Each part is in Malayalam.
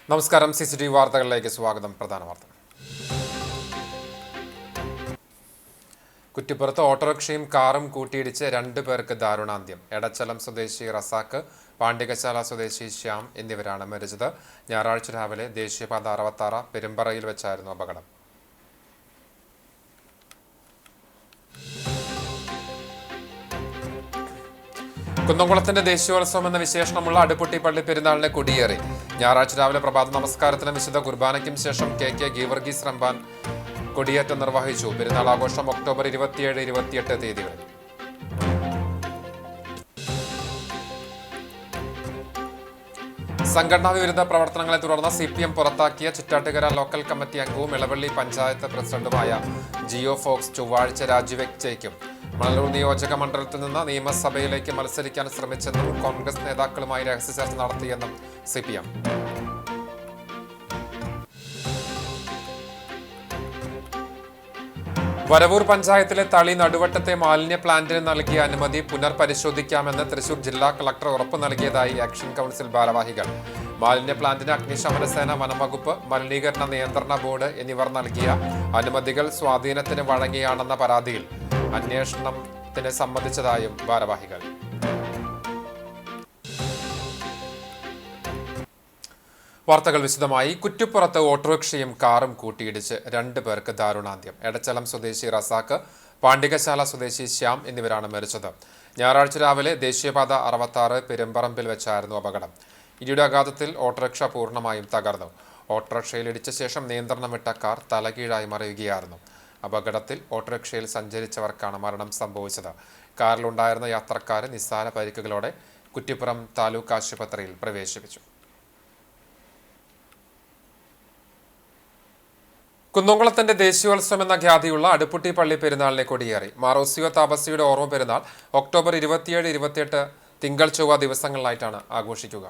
നമസ്കാരം. CCTV വാർത്തകളിലേക്ക് സ്വാഗതം. പ്രധാന വാർത്തകൾ. കുറ്റിപ്പുറത്ത് ഓട്ടോറിക്ഷയും കാറും കൂട്ടിയിടിച്ച് 2 പേർക്ക് ദാരുണാന്ത്യം. എടച്ചലം സ്വദേശി റസാക്ക്, പാണ്ഡികശാല സ്വദേശി ശ്യാം എന്നിവരാണ് മരിച്ചത്. ഞായറാഴ്ച രാവിലെ ദേശീയപാത 66 പെരുമ്പറയിൽ വെച്ചായിരുന്നു അപകടം. കുന്നംകുളത്തിന്റെ ദേശീയോത്സവം എന്ന വിശേഷണമുള്ള അടുപ്പുട്ടി പള്ളി പെരുന്നാളിനെ കൊടിയേറി. ഞായറാഴ്ച രാവിലെ പ്രഭാത നമസ്കാരത്തിനും വിശുദ്ധ കുർബാനയ്ക്കും ശേഷം KK ഗീവർഗീസ് റമ്പാൻ കൊടിയേറ്റം നിർവഹിച്ചു. പെരുന്നാൾ ആഘോഷം ഒക്ടോബർ 27-28 തീയതികളിൽ. സംഘടനാ വിരുദ്ധ പ്രവർത്തനങ്ങളെ തുടർന്ന് CPM പുറത്താക്കിയ ചിറ്റാട്ടുകര ലോക്കൽ കമ്മിറ്റി അംഗവും ഇളവള്ളി പഞ്ചായത്ത് പ്രസിഡന്റുമായ ജിയോ ഫോക്സ് ചൊവ്വാഴ്ച രാജിവെച്ചേക്കും. മണലൂർ നിയോജക മണ്ഡലത്തിൽ നിന്ന് നിയമസഭയിലേക്ക് മത്സരിക്കാൻ ശ്രമിച്ചെന്നും കോൺഗ്രസ് നേതാക്കളുമായി രഹസ്യ ചർച്ച നടത്തിയെന്നും CPM. വരവൂർ പഞ്ചായത്തിലെ തളി നടുവട്ടത്തെ മാലിന്യ പ്ലാന്റിന് നൽകിയ അനുമതി പുനർപരിശോധിക്കാമെന്ന് തൃശൂർ ജില്ലാ കളക്ടർ ഉറപ്പു നൽകിയതായി ആക്ഷൻ കൗൺസിൽ ഭാരവാഹികൾ. മാലിന്യ പ്ലാന്റിന് അഗ്നിശമന സേന, വനംവകുപ്പ്, മലിനീകരണ നിയന്ത്രണ ബോർഡ് എന്നിവർ നൽകിയ അനുമതികൾ സ്വാധീനത്തിന് വഴങ്ങിയാണെന്ന പരാതിയിൽ അന്വേഷണത്തിന് സമ്മതിച്ചതായും ഭാരവാഹികൾ. വാർത്തകൾ വിശദമായി. കുറ്റിപ്പുറത്ത് ഓട്ടോറിക്ഷയും കാറും കൂട്ടിയിടിച്ച് 2 പേർക്ക് ദാരുണാന്ത്യം. എടച്ചലം സ്വദേശി റസാക്ക്, പാണ്ഡികശാല സ്വദേശി ശ്യാം എന്നിവരാണ് മരിച്ചത്. ഞായറാഴ്ച രാവിലെ ദേശീയപാത 66 പെരുമ്പറമ്പിൽ വെച്ചായിരുന്നു അപകടം. ഇടിയുടെ ആഘാതത്തിൽ ഓട്ടോറിക്ഷ പൂർണ്ണമായും തകർന്നു. ഓട്ടോറിക്ഷയിൽ ഇടിച്ച ശേഷം നിയന്ത്രണം വിട്ട കാർ തലകീഴായി മറിയുകയായിരുന്നു. അപകടത്തിൽ ഓട്ടോറിക്ഷയിൽ സഞ്ചരിച്ചവർക്കാണ് മരണം സംഭവിച്ചത്. കാറിലുണ്ടായിരുന്ന യാത്രക്കാരെ നിസ്സാര പരിക്കുകളോടെ കുറ്റിപ്പുറം താലൂക്ക് ആശുപത്രിയിൽ പ്രവേശിപ്പിച്ചു. കുന്നംകുളത്തിന്റെ ദേശീയോത്സവം എന്ന ഖ്യാതിയുള്ള അടുപ്പുട്ടി പള്ളി പെരുന്നാളിനെ കൊടിയേറി. മാറോസിയോ താപസിയുടെ ഓർമ്മ പെരുന്നാൾ ഒക്ടോബർ 27-28 തിങ്കൾ ചൊവ്വ ദിവസങ്ങളിലായിട്ടാണ് ആഘോഷിക്കുക.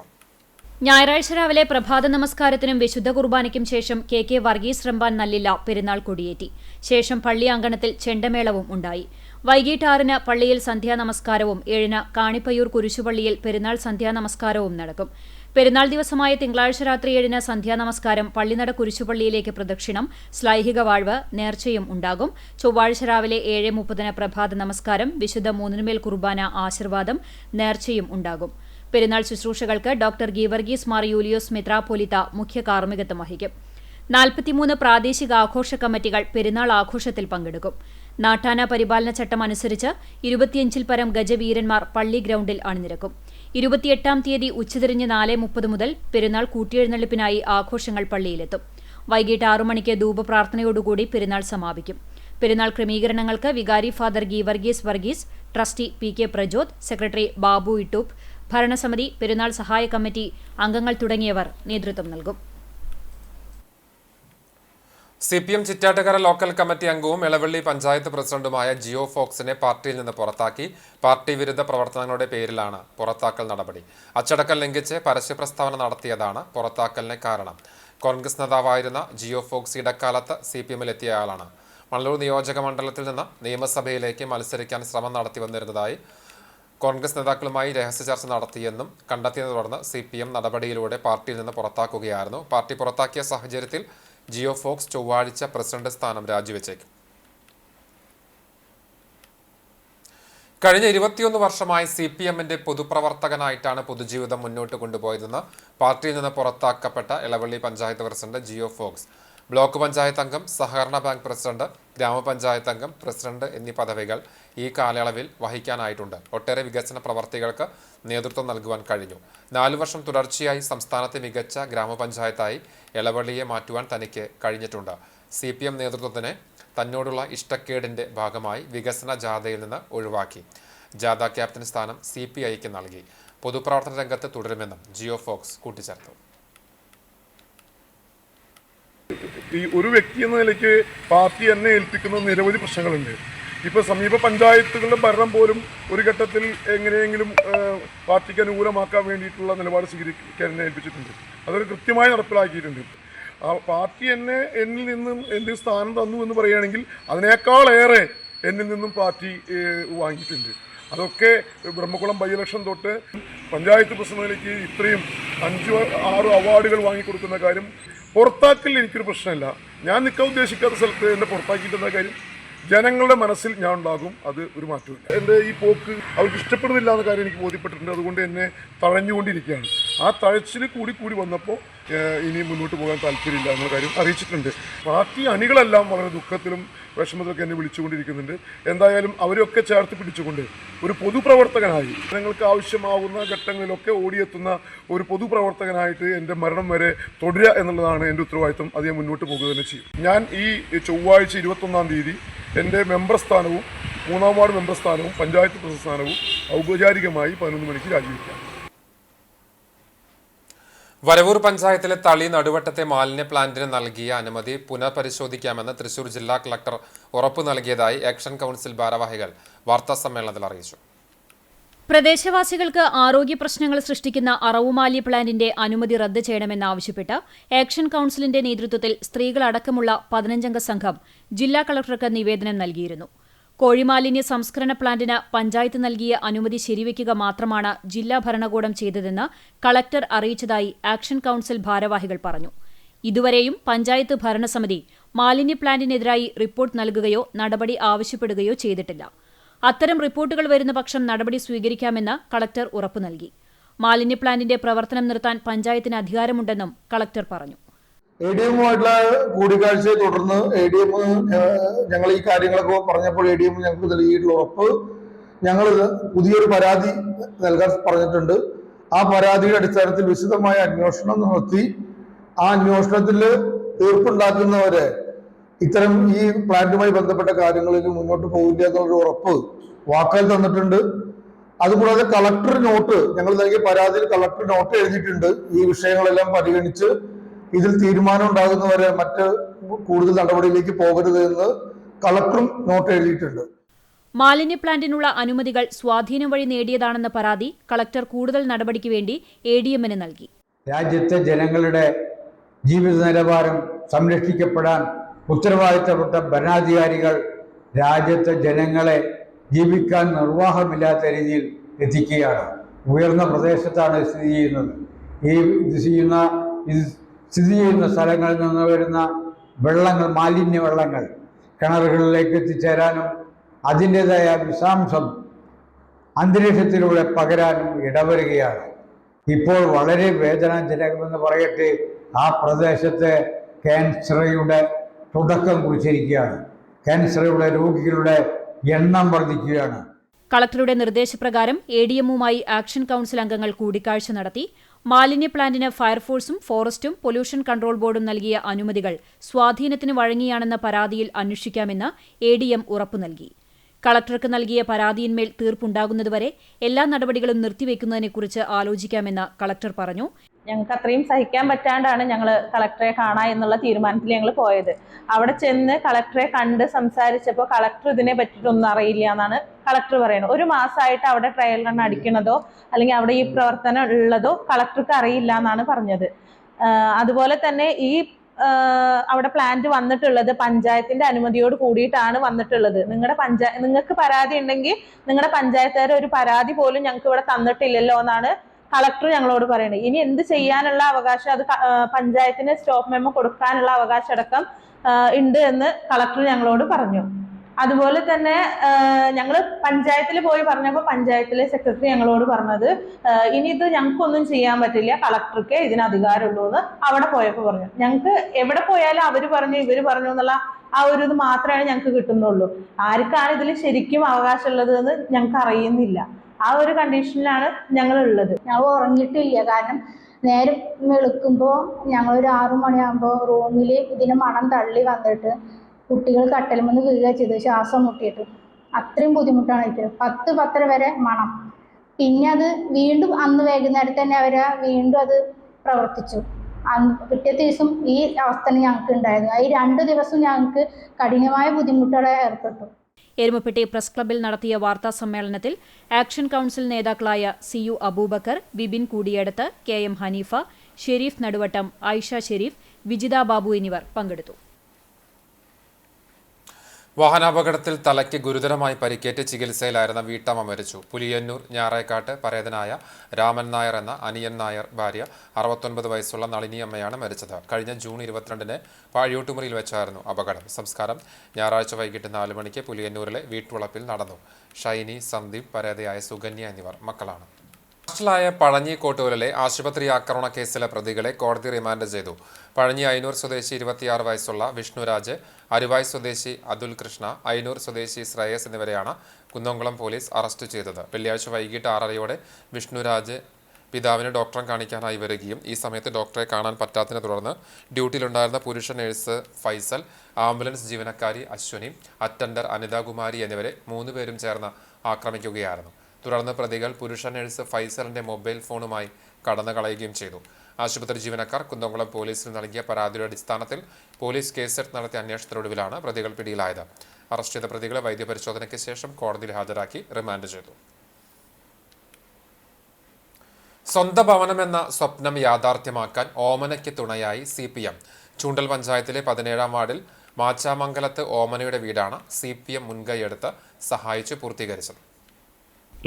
ഞായറാഴ്ച രാവിലെ പ്രഭാത നമസ്കാരത്തിനും വിശുദ്ധ കുർബാനയ്ക്കും ശേഷം KK വർഗീസ് റമ്പാൻ നല്ലില്ല പെരുന്നാൾ കൊടിയേറ്റി. ശേഷം പള്ളി അങ്കണത്തിൽ ചെണ്ടമേളവും ഉണ്ടായി. വൈകിട്ട് 6-ന് പള്ളിയിൽ സന്ധ്യാനമസ്കാരവും 7-ന് കാണിപ്പയ്യൂർ കുരിശുപള്ളിയിൽ പെരുന്നാൾ സന്ധ്യാനമസ്കാരവും നടക്കും. പെരുന്നാൾ ദിവസമായ തിങ്കളാഴ്ച രാത്രി 7-ന് സന്ധ്യാനമസ്കാരം, പള്ളിനട കുരിശുപള്ളിയിലേക്ക് പ്രദക്ഷിണം, ശ്ലൈഹിക വാഴ്വ്, നേർച്ചയും ഉണ്ടാകും. ചൊവ്വാഴ്ച രാവിലെ 7:30-ന് പ്രഭാത നമസ്കാരം, വിശുദ്ധ മൂന്നിനുമേൽ കുർബാന, ആശീർവാദം, നേർച്ചയും ഉണ്ടാകും. പെരുന്നാൾ ശുശ്രൂഷകൾക്ക് ഡോക്ടർ ഗീവർഗീസ് മാർ യൂലിയോസ് മെത്രാപ്പോലിത്ത മുഖ്യ കാർമ്മികത്വം വഹിക്കും. 43 പ്രാദേശിക ആഘോഷ കമ്മിറ്റികൾ പെരുന്നാൾ ആഘോഷത്തിൽ പങ്കെടുക്കും. നാട്ടാന പരിപാലന ചട്ടം അനുസരിച്ച് 25-ൽ പരം ഗജവീരന്മാർ പള്ളി ഗ്രൗണ്ടിൽ അണിനിരക്കും. 28-ാം തീയതി ഉച്ചതിരിഞ്ഞ് 4:30 മുതൽ പെരുന്നാൾ കൂട്ടിയെഴുന്നള്ളിപ്പിനായി ആഘോഷങ്ങൾ പള്ളിയിലെത്തും. വൈകിട്ട് 6 മണിക്ക് ധൂപപ്രാർത്ഥനയോടുകൂടി പെരുന്നാൾ സമാപിക്കും. പെരുന്നാൾ ക്രമീകരണങ്ങൾക്ക് വികാരി father Geevarghese Varghese, trustee PK Prajod, secretary Babu Ittoop, ഭരണസമിതി, പെരുന്നാൾ സഹായ കമ്മിറ്റി അംഗങ്ങൾ തുടങ്ങിയവർ നേതൃത്വം നൽകും. CPM ചിറ്റാട്ടുകര ലോക്കൽ കമ്മിറ്റി അംഗവും ഇളവള്ളി പഞ്ചായത്ത് പ്രസിഡന്റുമായ ജിയോ ഫോക്സിനെ പാർട്ടിയിൽ നിന്ന് പുറത്താക്കി. പാർട്ടി വിരുദ്ധ പ്രവർത്തനങ്ങളുടെ പേരിലാണ് പുറത്താക്കൽ നടപടി. അച്ചടക്കം ലംഘിച്ച് പരസ്യപ്രസ്താവന നടത്തിയതാണ് പുറത്താക്കലിന് കാരണം. കോൺഗ്രസ് നേതാവായിരുന്ന ജിയോ ഫോക്സ് ഇടക്കാലത്ത് CPMലെത്തിയയാളാണ്. മണലൂർ നിയോജക മണ്ഡലത്തിൽ നിന്ന് നിയമസഭയിലേക്ക് മത്സരിക്കാൻ ശ്രമം നടത്തി വന്നിരുന്നതായി കോൺഗ്രസ് നേതാക്കളുമായി രഹസ്യ ചർച്ച നടത്തിയെന്നും കണ്ടെത്തിയതിനെ തുടർന്ന് CPM നടപടിയിലൂടെ പാർട്ടിയിൽ നിന്ന് പുറത്താക്കുകയായിരുന്നു. പാർട്ടി പുറത്താക്കിയ സാഹചര്യത്തിൽ ജിയോ ഫോക്സ് ചൊവ്വാഴ്ച പ്രസിഡന്റ് സ്ഥാനം രാജിവെച്ചേക്കും. കഴിഞ്ഞ 21 വർഷമായി CPMന്റെ പൊതുപ്രവർത്തകനായിട്ടാണ് പൊതുജീവിതം മുന്നോട്ട് കൊണ്ടുപോയതെന്ന് പാർട്ടിയിൽ നിന്ന് പുറത്താക്കപ്പെട്ട Elavally panchayat president Jio Fox. Block panchayat അംഗം, സഹകരണ ബാങ്ക് പ്രസിഡന്റ്, ഗ്രാമപഞ്ചായത്ത് അംഗം, പ്രസിഡന്റ് എന്നീ പദവികൾ ഈ കാലയളവിൽ വഹിക്കാനായിട്ടുണ്ട്. ഒട്ടേറെ വികസന പ്രവർത്തികൾക്ക് നേതൃത്വം നൽകുവാൻ കഴിഞ്ഞു. 4 വർഷം തുടർച്ചയായി സംസ്ഥാനത്തെ മികച്ച ഗ്രാമപഞ്ചായത്തായി ഇളവള്ളിയെ മാറ്റുവാൻ തനിക്ക് കഴിഞ്ഞിട്ടുണ്ട്. CPM നേതൃത്വത്തിന് തന്നോടുള്ള ഇഷ്ടക്കേടിന്റെ ഭാഗമായി വികസന ജാഥയിൽ നിന്ന് ഒഴിവാക്കി. ജാഥ ക്യാപ്റ്റൻ സ്ഥാനം CPIക്ക് നൽകി. പൊതുപ്രവർത്തന രംഗത്ത് തുടരുമെന്നും ജിയോ ഫോക്സ് കൂട്ടിച്ചേർത്തു. ഈ ഒരു വ്യക്തി എന്ന നിലയ്ക്ക് പാർട്ടി എന്നെ ഏൽപ്പിക്കുന്ന നിരവധി പ്രശ്നങ്ങളുണ്ട്. ഇപ്പോൾ സമീപ പഞ്ചായത്തുകളുടെ ഭരണം പോലും ഒരു ഘട്ടത്തിൽ എങ്ങനെയെങ്കിലും പാർട്ടിക്ക് അനുകൂലമാക്കാൻ വേണ്ടിയിട്ടുള്ള നിലപാട് സ്വീകരിക്കാൻ എന്നെ ഏൽപ്പിച്ചിട്ടുണ്ട്. അതൊരു കൃത്യമായി നടപ്പിലാക്കിയിട്ടുണ്ട്. ആ പാർട്ടി എന്നിൽ നിന്നും എന്ത് സ്ഥാനം തന്നു എന്ന് പറയുകയാണെങ്കിൽ അതിനേക്കാളേറെ എന്നിൽ നിന്നും പാർട്ടി വാങ്ങിയിട്ടുണ്ട്. അതൊക്കെ ബ്രഹ്മകുളം ബൈ ഇലക്ഷൻ തൊട്ട് പഞ്ചായത്ത് പ്രസിഡന്റിലേക്ക് ഇത്രയും 5-6 അവാർഡുകൾ വാങ്ങിക്കൊടുക്കുന്ന കാര്യം. പുറത്താക്കൽ എനിക്കൊരു പ്രശ്നമില്ല. ഞാൻ നിൽക്കാൻ ഉദ്ദേശിക്കാത്ത സ്ഥലത്ത് എന്നെ പുറത്താക്കിയിട്ടുള്ള കാര്യം ജനങ്ങളുടെ മനസ്സിൽ ഞാൻ ഉണ്ടാകും. അത് ഒരു മാറ്റമില്ല. എൻ്റെ ഈ പോക്ക് അവർക്ക് ഇഷ്ടപ്പെടുന്നില്ല എന്ന കാര്യം എനിക്ക് ബോധ്യപ്പെട്ടിട്ടുണ്ട്. അതുകൊണ്ട് എന്നെ തഴഞ്ഞുകൊണ്ടിരിക്കുകയാണ്. ആ തഴച്ചിൽ കൂടി വന്നപ്പോൾ ഇനി മുന്നോട്ട് പോകാൻ താല്പര്യമില്ല എന്ന കാര്യം അറിയിച്ചിട്ടുണ്ട്. പാർട്ടി അണികളെല്ലാം വളരെ ദുഃഖത്തിലും വിഷമത്തിലൊക്കെ എന്നെ വിളിച്ചുകൊണ്ടിരിക്കുന്നുണ്ട്. എന്തായാലും അവരെയൊക്കെ ചേർത്ത് പിടിച്ചുകൊണ്ട് ഒരു പൊതുപ്രവർത്തകനായി ജനങ്ങൾക്ക് ആവശ്യമാവുന്ന ഘട്ടങ്ങളിലൊക്കെ ഓടിയെത്തുന്ന ഒരു പൊതുപ്രവർത്തകനായിട്ട് എൻ്റെ മരണം വരെ തുടരുക എന്നുള്ളതാണ് എൻ്റെ ഉത്തരവാദിത്വം. അത് ഞാൻ മുന്നോട്ട് പോകുക തന്നെ ചെയ്യും. ഞാൻ ഈ ചൊവ്വാഴ്ച 21-ാം തീയതി എൻ്റെ മെമ്പർ സ്ഥാനവും 3-ാം വാർഡ് മെമ്പർ സ്ഥാനവും പഞ്ചായത്ത് പ്രസിഡന്റ് സ്ഥാനവും ഔപചാരികമായി 11 മണിക്ക് രാജിവെക്കാം. വരവൂർ പഞ്ചായത്തിലെ തളി നടുവട്ടത്തെ മാലിന്യ പ്ലാന്റിന് നൽകിയ അനുമതി പുനഃപരിശോധിക്കാമെന്ന് തൃശൂർ ജില്ലാ കളക്ടർ ഉറപ്പു നൽകിയതായി ആക്ഷൻ കൗൺസിൽ ഭാരവാഹികൾ വാർത്താസമ്മേളനത്തിൽ അറിയിച്ചു. പ്രദേശവാസികൾക്ക് ആരോഗ്യ പ്രശ്നങ്ങൾ സൃഷ്ടിക്കുന്ന അറവുമാലി പ്ലാന്റിന്റെ അനുമതി റദ്ദ് ചെയ്യണമെന്നാവശ്യപ്പെട്ട് ആക്ഷൻ കൗൺസിലിന്റെ നേതൃത്വത്തിൽ സ്ത്രീകളടക്കമുള്ള 15-അംഗ സംഘം ജില്ലാ കളക്ടർക്ക് നിവേദനം നൽകിയിരുന്നു. കോഴിമാലിന്യ സംസ്കരണ പ്ലാന്റിന് പഞ്ചായത്ത് നൽകിയ അനുമതി ശരിവയ്ക്കുക മാത്രമാണ് ജില്ലാ ഭരണകൂടം ചെയ്തതെന്ന് കളക്ടർ അറിയിച്ചതായി ആക്ഷൻ കൗൺസിൽ ഭാരവാഹികൾ പറഞ്ഞു. ഇതുവരെയും പഞ്ചായത്ത് ഭരണസമിതി മാലിന്യ പ്ലാന്റിനെതിരായി റിപ്പോർട്ട് നൽകുകയോ നടപടി ആവശ്യപ്പെടുകയോ ചെയ്തിട്ടില്ല. അത്തരം റിപ്പോർട്ടുകൾ വരുന്ന പക്ഷം നടപടി സ്വീകരിക്കാമെന്ന് കളക്ടർ ഉറപ്പു നൽകി. മാലിന്യ പ്ലാന്റിന്റെ പ്രവർത്തനം നിർത്താൻ പഞ്ചായത്തിന് അധികാരമുണ്ടെന്നും കളക്ടർ പറഞ്ഞു. ADM-ഉമായിട്ടുള്ള കൂടിക്കാഴ്ചയെ തുടർന്ന് ADM ഞങ്ങൾ ഈ കാര്യങ്ങളൊക്കെ പറഞ്ഞപ്പോൾ ADM ഞങ്ങൾക്ക് നൽകിയിട്ടുള്ള ഉറപ്പ്, ഞങ്ങൾ പുതിയൊരു പരാതി നൽകാൻ പറഞ്ഞിട്ടുണ്ട്. ആ പരാതിയുടെ അടിസ്ഥാനത്തിൽ വിശദമായ അന്വേഷണം നടത്തി ആ അന്വേഷണത്തിൽ തീർപ്പുണ്ടാക്കുന്നവരെ ഇത്തരം ഈ പ്ലാന്റുമായി ബന്ധപ്പെട്ട കാര്യങ്ങളിൽ മുന്നോട്ട് പോകില്ല എന്നുള്ളൊരു ഉറപ്പ് വാക്കാൽ തന്നിട്ടുണ്ട്. അതുകൂടാതെ കളക്ടർ നോട്ട്, ഞങ്ങൾ നൽകിയ പരാതിയിൽ കളക്ടർ നോട്ട് എഴുതിയിട്ടുണ്ട്. ഈ വിഷയങ്ങളെല്ലാം പരിഗണിച്ച് ഇതിൽ തീരുമാനം ഉണ്ടാകുന്നവരെ മറ്റ് കൂടുതൽ നടപടിയിലേക്ക് പോകരുത് എന്ന് കളക്ടറും നോട്ട് എഴുതിയിട്ടുണ്ട്. മാലിന്യ പ്ലാന്റിനുള്ള അനുമതികൾ സ്വാധീനം വഴി നേടിയതാണെന്ന പരാതി കളക്ടർ കൂടുതൽ നടപടിക്ക് വേണ്ടി ADM-ന് നൽകി. രാജ്യത്തെ ജനങ്ങളുടെ ജീവിത നിലവാരം സംരക്ഷിക്കപ്പെടാൻ ഉത്തരവാദിത്തപ്പെട്ട ഭരണാധികാരികൾ രാജ്യത്തെ ജനങ്ങളെ ജീവിക്കാൻ നിർവാഹമില്ലാത്ത രീതിയിൽ എത്തിക്കുകയാണ്. ഉയർന്ന പ്രദേശത്താണ് സ്ഥിതി ചെയ്യുന്നത്. സ്ഥിതി ചെയ്യുന്ന സ്ഥലങ്ങളിൽ നിന്ന് വരുന്ന വെള്ളങ്ങൾ, മാലിന്യ വെള്ളങ്ങൾ കിണറുകളിലേക്ക് എത്തിച്ചേരാനും അതിൻ്റെതായ വിഷാംശം അന്തരീക്ഷത്തിലൂടെ പകരാനും ഇടവരികയാണ്. ഇപ്പോൾ വളരെ വേദനാജനകമെന്ന് പറയട്ടെ, ആ പ്രദേശത്തെ ക്യാൻസറുടെ തുടക്കം കുറിച്ചിരിക്കുകയാണ്. ക്യാൻസറുടെ രോഗികളുടെ എണ്ണം വർദ്ധിക്കുകയാണ്. കളക്ടറുടെ നിർദ്ദേശപ്രകാരം ADM-ഉമായി ആക്ഷൻ കൗൺസിൽ അംഗങ്ങൾ കൂടിക്കാഴ്ച നടത്തി. മാലിന്യ പ്ലാന്റിന് ഫയർഫോഴ്സും ഫോറസ്റ്റും പൊല്യൂഷൻ കൺട്രോൾ ബോർഡും നൽകിയ അനുമതികൾ സ്വാധീനത്തിന് വഴങ്ങിയാണെന്ന പരാതിയിൽ അന്വേഷിക്കാമെന്ന് ADM ഉറപ്പു നൽകി. കളക്ടർക്ക് നൽകിയ പരാതിയിന്മേൽ തീർപ്പുണ്ടാകുന്നതുവരെ എല്ലാ നടപടികളും നിർത്തിവെക്കുന്നതിനെക്കുറിച്ച് ആലോചിക്കാമെന്ന് കളക്ടർ പറഞ്ഞു. ഞങ്ങൾക്ക് അത്രയും സഹിക്കാൻ പറ്റാണ്ടാണ് ഞങ്ങൾ കളക്ടറെ കാണാം എന്നുള്ള തീരുമാനത്തിൽ ഞങ്ങൾ പോയത്. അവിടെ ചെന്ന് കളക്ടറെ കണ്ട് സംസാരിച്ചപ്പോൾ കളക്ടർ ഇതിനെ പറ്റിയിട്ടൊന്നും അറിയില്ല എന്നാണ് കളക്ടർ പറയുന്നത്. 1 മാസമായിട്ട് അവിടെ ട്രയൽ റൺ അടിക്കണതോ അല്ലെങ്കിൽ അവിടെ ഈ പ്രവർത്തനം ഉള്ളതോ കളക്ടർക്ക് അറിയില്ല എന്നാണ് പറഞ്ഞത്. അതുപോലെ തന്നെ ഈ അവിടെ പ്ലാന്റ് വന്നിട്ടുള്ളത് പഞ്ചായത്തിന്റെ അനുമതിയോട് കൂടിയിട്ടാണ് വന്നിട്ടുള്ളത്. നിങ്ങൾക്ക് പരാതി ഉണ്ടെങ്കിൽ നിങ്ങളുടെ പഞ്ചായത്തുകാർ ഒരു പരാതി പോലും ഞങ്ങൾക്ക് ഇവിടെ തന്നിട്ടില്ലല്ലോ എന്നാണ് കളക്ടർ ഞങ്ങളോട് പറയുന്നത്. ഇനി എന്ത് ചെയ്യാനുള്ള അവകാശം, അത് പഞ്ചായത്തിന് സ്റ്റോപ്പ് മെമ്മോ കൊടുക്കാനുള്ള അവകാശം അടക്കം ഉണ്ട് എന്ന് കളക്ടർ ഞങ്ങളോട് പറഞ്ഞു. അതുപോലെ തന്നെ ഞങ്ങൾ പഞ്ചായത്തിൽ പോയി പറഞ്ഞപ്പോൾ പഞ്ചായത്തിലെ സെക്രട്ടറി ഞങ്ങളോട് പറഞ്ഞത് ഇനി ഇത് ഞങ്ങൾക്കൊന്നും ചെയ്യാൻ പറ്റില്ല, കളക്ടർക്ക് ഇതിന് അധികാരമുള്ളൂ എന്ന് അവിടെ പോയപ്പോൾ പറഞ്ഞു. ഞങ്ങൾക്ക് എവിടെ പോയാലും അവർ പറഞ്ഞു ഇവർ പറഞ്ഞു എന്നുള്ള ആ ഒരു ഇത് മാത്രമേ ഞങ്ങൾക്ക് കിട്ടുന്നുള്ളൂ. ആർക്കാണ് ഇതിൽ ശരിക്കും അവകാശമുള്ളത് എന്ന് ഞങ്ങൾക്ക് അറിയുന്നില്ല. ആ ഒരു കണ്ടീഷനിലാണ് ഞങ്ങൾ ഉള്ളത്. ഞങ്ങൾ ഉറങ്ങിയിട്ടില്ല. കാരണം നേരം വെളുക്കുമ്പോൾ ഞങ്ങളൊരു 6 മണിയാകുമ്പോൾ റൂമിൽ ഇതിന് മണം തള്ളി വന്നിട്ട് കുട്ടികൾ കട്ടലുമെന്ന് വീഴുക ചെയ്ത് ശ്വാസം മുട്ടിയിട്ട് അത്രയും ബുദ്ധിമുട്ടാണ് എനിക്ക്. 10-10:30 വരെ മണം. പിന്നെ അത് വീണ്ടും അന്ന് വൈകുന്നേരത്ത് തന്നെ വീണ്ടും അത് പ്രവർത്തിച്ചു. പിറ്റേ ദിവസം ഈ അവസ്ഥ ഞങ്ങൾക്ക് ഉണ്ടായിരുന്നു. ഈ 2 ദിവസം ഞങ്ങൾക്ക് കഠിനമായ ബുദ്ധിമുട്ടുകൾ ഏർപ്പെട്ടു. എരുമപ്പെട്ടി പ്രസ് ക്ലബ്ബിൽ നടത്തിയ വാർത്താ സമ്മേളനത്തിൽ ആക്ഷൻ കൗൺസിൽ നേതാക്കളായ CU അബൂബക്കർ, ബിബിൻ കൂടിയടത്ത്, KM ഹനീഫ, ഷെരീഫ് നടുവട്ടം, ആയിഷ ഷെരീഫ്, വിജിത ബാബു എന്നിവർ പങ്കെടുത്തു. വാഹനാപകടത്തിൽ തലയ്ക്ക് ഗുരുതരമായി പരിക്കേറ്റ് ചികിത്സയിലായിരുന്ന വീട്ടമ്മ മരിച്ചു. പുലിയന്നൂർ ഞാറേക്കാട്ട് പരേതനായ രാമൻ നായർ എന്ന അനിയൻ നായർ ഭാര്യ 69 വയസ്സുള്ള നളിനിയമ്മയാണ് മരിച്ചത്. കഴിഞ്ഞ ജൂൺ 22-ന് പാഴിയോട്ടുമുറിയിൽ വെച്ചായിരുന്നു അപകടം. സംസ്കാരം ഞായറാഴ്ച വൈകിട്ട് 4 മണിക്ക് പുലിയന്നൂരിലെ വീട്ടുവളപ്പിൽ നടന്നു. ഷൈനി, സന്ദീപ്, പരേതയായ സുകന്യ എന്നിവർ മക്കളാണ്. അറസ്റ്റിലായ പഴഞ്ഞി കോട്ടൂരിലെ ആശുപത്രി ആക്രമണ കേസിലെ പ്രതികളെ കോടതി റിമാൻഡ് ചെയ്തു. പഴഞ്ഞി അയനൂർ സ്വദേശി 26 വയസ്സുള്ള വിഷ്ണുരാജ്, അരുവായ് സ്വദേശി അതുൽ കൃഷ്ണ, അയനൂർ സ്വദേശി ശ്രേയസ് എന്നിവരെയാണ് കുന്നംകുളം പോലീസ് അറസ്റ്റ് ചെയ്തത്. വെള്ളിയാഴ്ച വൈകിട്ട് 6:30-യോടെ വിഷ്ണുരാജ് പിതാവിന് ഡോക്ടറെ കാണിക്കാനായി വരികയും ഈ സമയത്ത് ഡോക്ടറെ കാണാൻ പറ്റാത്തതിനെ തുടർന്ന് ഡ്യൂട്ടിയിലുണ്ടായിരുന്ന പുരുഷ നഴ്സ് ഫൈസൽ, ആംബുലൻസ് ജീവനക്കാരി അശ്വനി, അറ്റൻഡർ അനിതാകുമാരി എന്നിവരെ 3 പേരും ചേർന്ന് ആക്രമിക്കുകയായിരുന്നു. തുടർന്ന് പ്രതികൾ പുരുഷ നഴ്സ് ഫൈസലിന്റെ മൊബൈൽ ഫോണുമായി കടന്നു കളയുകയും ചെയ്തു. ആശുപത്രി ജീവനക്കാർ കുന്നംകുളം പോലീസിൽ നൽകിയ പരാതിയുടെ അടിസ്ഥാനത്തിൽ പോലീസ് കേസെടുത്ത് നടത്തിയ അന്വേഷണത്തിനൊടുവിലാണ് പ്രതികൾ പിടിയിലായത്. അറസ്റ്റ് ചെയ്ത പ്രതികളെ വൈദ്യപരിശോധനയ്ക്ക് ശേഷം കോടതിയിൽ ഹാജരാക്കി റിമാൻഡ് ചെയ്തു. സ്വന്തം ഭവനമെന്ന സ്വപ്നം യാഥാർത്ഥ്യമാക്കാൻ ഓമനയ്ക്ക് തുണയായി CPM. ചൂണ്ടൽ പഞ്ചായത്തിലെ 17-ാം വാർഡിൽ മാച്ചാമംഗലത്ത് ഓമനയുടെ വീടാണ് CPM മുൻകൈയെടുത്ത് സഹായിച്ച് പൂർത്തീകരിച്ചത്.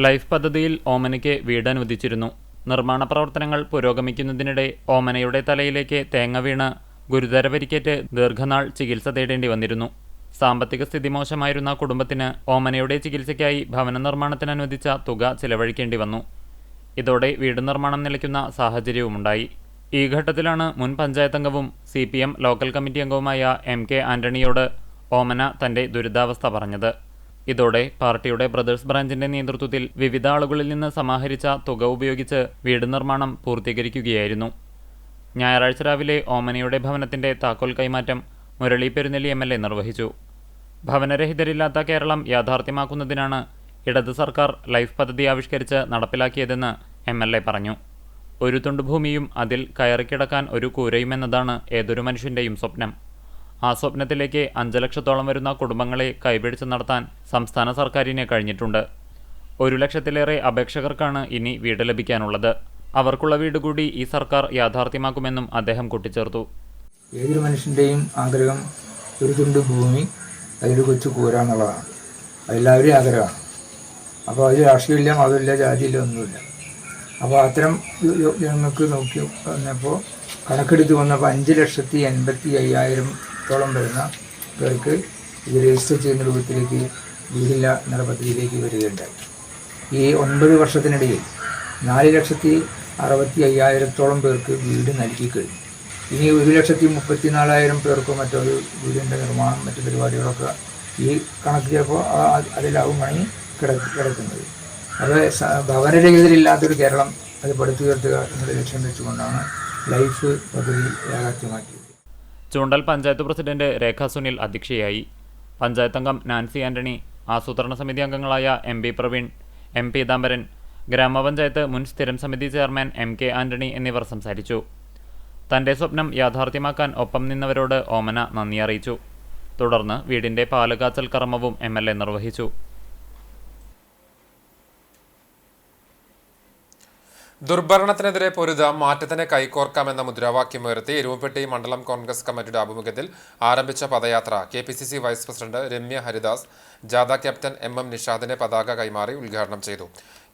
ലൈഫ് പദ്ധതിയിൽ ഓമനയ്ക്ക് വീട് അനുവദിച്ചിരുന്നു. നിർമ്മാണ പ്രവർത്തനങ്ങൾ പുരോഗമിക്കുന്നതിനിടെ ഓമനയുടെ തലയിലേക്ക് തേങ്ങ വീണ് ഗുരുതര പരിക്കേറ്റ് ദീർഘനാൾ ചികിത്സ തേടേണ്ടി വന്നിരുന്നു. സാമ്പത്തിക സ്ഥിതി മോശമായിരുന്ന കുടുംബത്തിന് ഓമനയുടെ ചികിത്സയ്ക്കായി ഭവന നിർമ്മാണത്തിന് അനുവദിച്ച തുക ചിലവഴിക്കേണ്ടി വന്നു. ഇതോടെ വീട് നിർമ്മാണം നിലയ്ക്കുന്ന സാഹചര്യവുമുണ്ടായി. ഈ ഘട്ടത്തിലാണ് മുൻ പഞ്ചായത്ത് അംഗവും CPM ലോക്കൽ കമ്മിറ്റി അംഗവുമായ MK ആന്റണിയോട് ഓമന തന്റെ ദുരിതാവസ്ഥ പറഞ്ഞത്. ഇതോടെ പാർട്ടിയുടെ ബ്രദേഴ്സ് ബ്രാഞ്ചിന്റെ നേതൃത്വത്തിൽ വിവിധ ആളുകളിൽ നിന്ന് സമാഹരിച്ച തുക ഉപയോഗിച്ച് വീട് നിർമ്മാണം പൂർത്തീകരിക്കുകയായിരുന്നു. ഞായറാഴ്ച രാവിലെ ഓമനയുടെ ഭവനത്തിന്റെ താക്കോൽ കൈമാറ്റം മുരളി പെരുന്നെല്ലി MLA നിർവഹിച്ചു. ഭവനരഹിതരില്ലാത്ത കേരളം യാഥാർത്ഥ്യമാക്കുന്നതിനാണ് ഇടത് സർക്കാർ ലൈഫ് പദ്ധതി ആവിഷ്കരിച്ച് നടപ്പിലാക്കിയതെന്ന് MLA പറഞ്ഞു. ഒരു തുണ്ട് ഭൂമിയും അതിൽ കയറിക്കിടക്കാൻ ഒരു കൂരയുമെന്നതാണ് ഏതൊരു മനുഷ്യന്റെയും സ്വപ്നം. ആ സ്വപ്നത്തിലേക്ക് 5 ലക്ഷത്തോളം വരുന്ന കുടുംബങ്ങളെ കൈപിടിച്ച് നടത്താൻ സംസ്ഥാന സർക്കാരിന് കഴിഞ്ഞിട്ടുണ്ട്. 1 ലക്ഷത്തിലേറെ അപേക്ഷകർക്കാണ് ഇനി വീട് ലഭിക്കാനുള്ളത്. അവർക്കുള്ള വീട് കൂടി ഈ സർക്കാർ യാഥാർത്ഥ്യമാക്കുമെന്നും അദ്ദേഹം കൂട്ടിച്ചേർത്തു. ഏതൊരു മനുഷ്യൻ്റെയും ആഗ്രഹം ഒരു തുണ്ട് ഭൂമി, അതിൽ കൊച്ചു കൂര എന്നുള്ളതാണ്. അതെല്ലാവരും ആഗ്രഹമാണ്. അപ്പോൾ അതിൽ രാഷ്ട്രീയമില്ല, മതമില്ല, ജാതിയില്ല, ഒന്നുമില്ല. അപ്പോൾ അത്തരം ഞങ്ങൾക്ക് നോക്കി വന്നപ്പോൾ കണക്കെടുത്ത് വന്നപ്പോൾ 5,85,000-ഓളം വരുന്ന പേർക്ക് ഇത് രജിസ്റ്റർ ചെയ്യുന്ന രൂപത്തിലേക്ക് വീടില്ല എന്നുള്ള പദ്ധതിയിലേക്ക് വരികയുണ്ടായി. ഈ 9 വർഷത്തിനിടയിൽ 4,65,000-ഓളം പേർക്ക് വീട് നൽകി കഴിഞ്ഞു. ഇനി 1,34,000 പേർക്ക് മറ്റൊരു വീടിൻ്റെ നിർമ്മാണം, മറ്റു പരിപാടികളൊക്കെ ഈ കണക്ക് ചിലപ്പോൾ അതിലാവും പണി കിടക്കുന്നത്. അത് ഭവനരഹിതരില്ലാത്തൊരു കേരളം അത് പടുത്തുയർത്തുക എന്നുള്ള ലക്ഷ്യം വെച്ചുകൊണ്ടാണ് ലൈഫ് പദ്ധതി യാഥാർത്ഥ്യമാക്കിയത്. ചൂണ്ടൽ പഞ്ചായത്ത് പ്രസിഡന്റ് രേഖ സുനിൽ അധ്യക്ഷയായി. പഞ്ചായത്ത് അംഗം നാൻസി ആന്റണി, ആസൂത്രണ സമിതി അംഗങ്ങളായ MB പ്രവീൺ, M പീതാംബരൻ, ഗ്രാമപഞ്ചായത്ത് മുൻ സ്ഥിരം സമിതി ചെയർമാൻ MK ആന്റണി എന്നിവർ സംസാരിച്ചു. തന്റെ സ്വപ്നം യാഥാർത്ഥ്യമാക്കാൻ ഒപ്പം നിന്നവരോട് ഓമന നന്ദി അറിയിച്ചു. തുടർന്ന് വീടിന്റെ പാലുകാച്ചൽ കർമ്മവും MLA നിർവഹിച്ചു. ദുർഭരണത്തിനെതിരെ പൊരുതാം, മാറ്റത്തിന് കൈകോർക്കാമെന്ന മുദ്രാവാക്യമുയർത്തി എരുമപ്പെട്ടി മണ്ഡലം കോൺഗ്രസ് കമ്മിറ്റിയുടെ ആഭിമുഖ്യത്തിൽ ആരംഭിച്ച പദയാത്ര KPCC vice president Ramya Haridas ജാഥ ക്യാപ്റ്റൻ MM നിഷാദിനെ പതാക കൈമാറി ഉദ്ഘാടനം ചെയ്തു.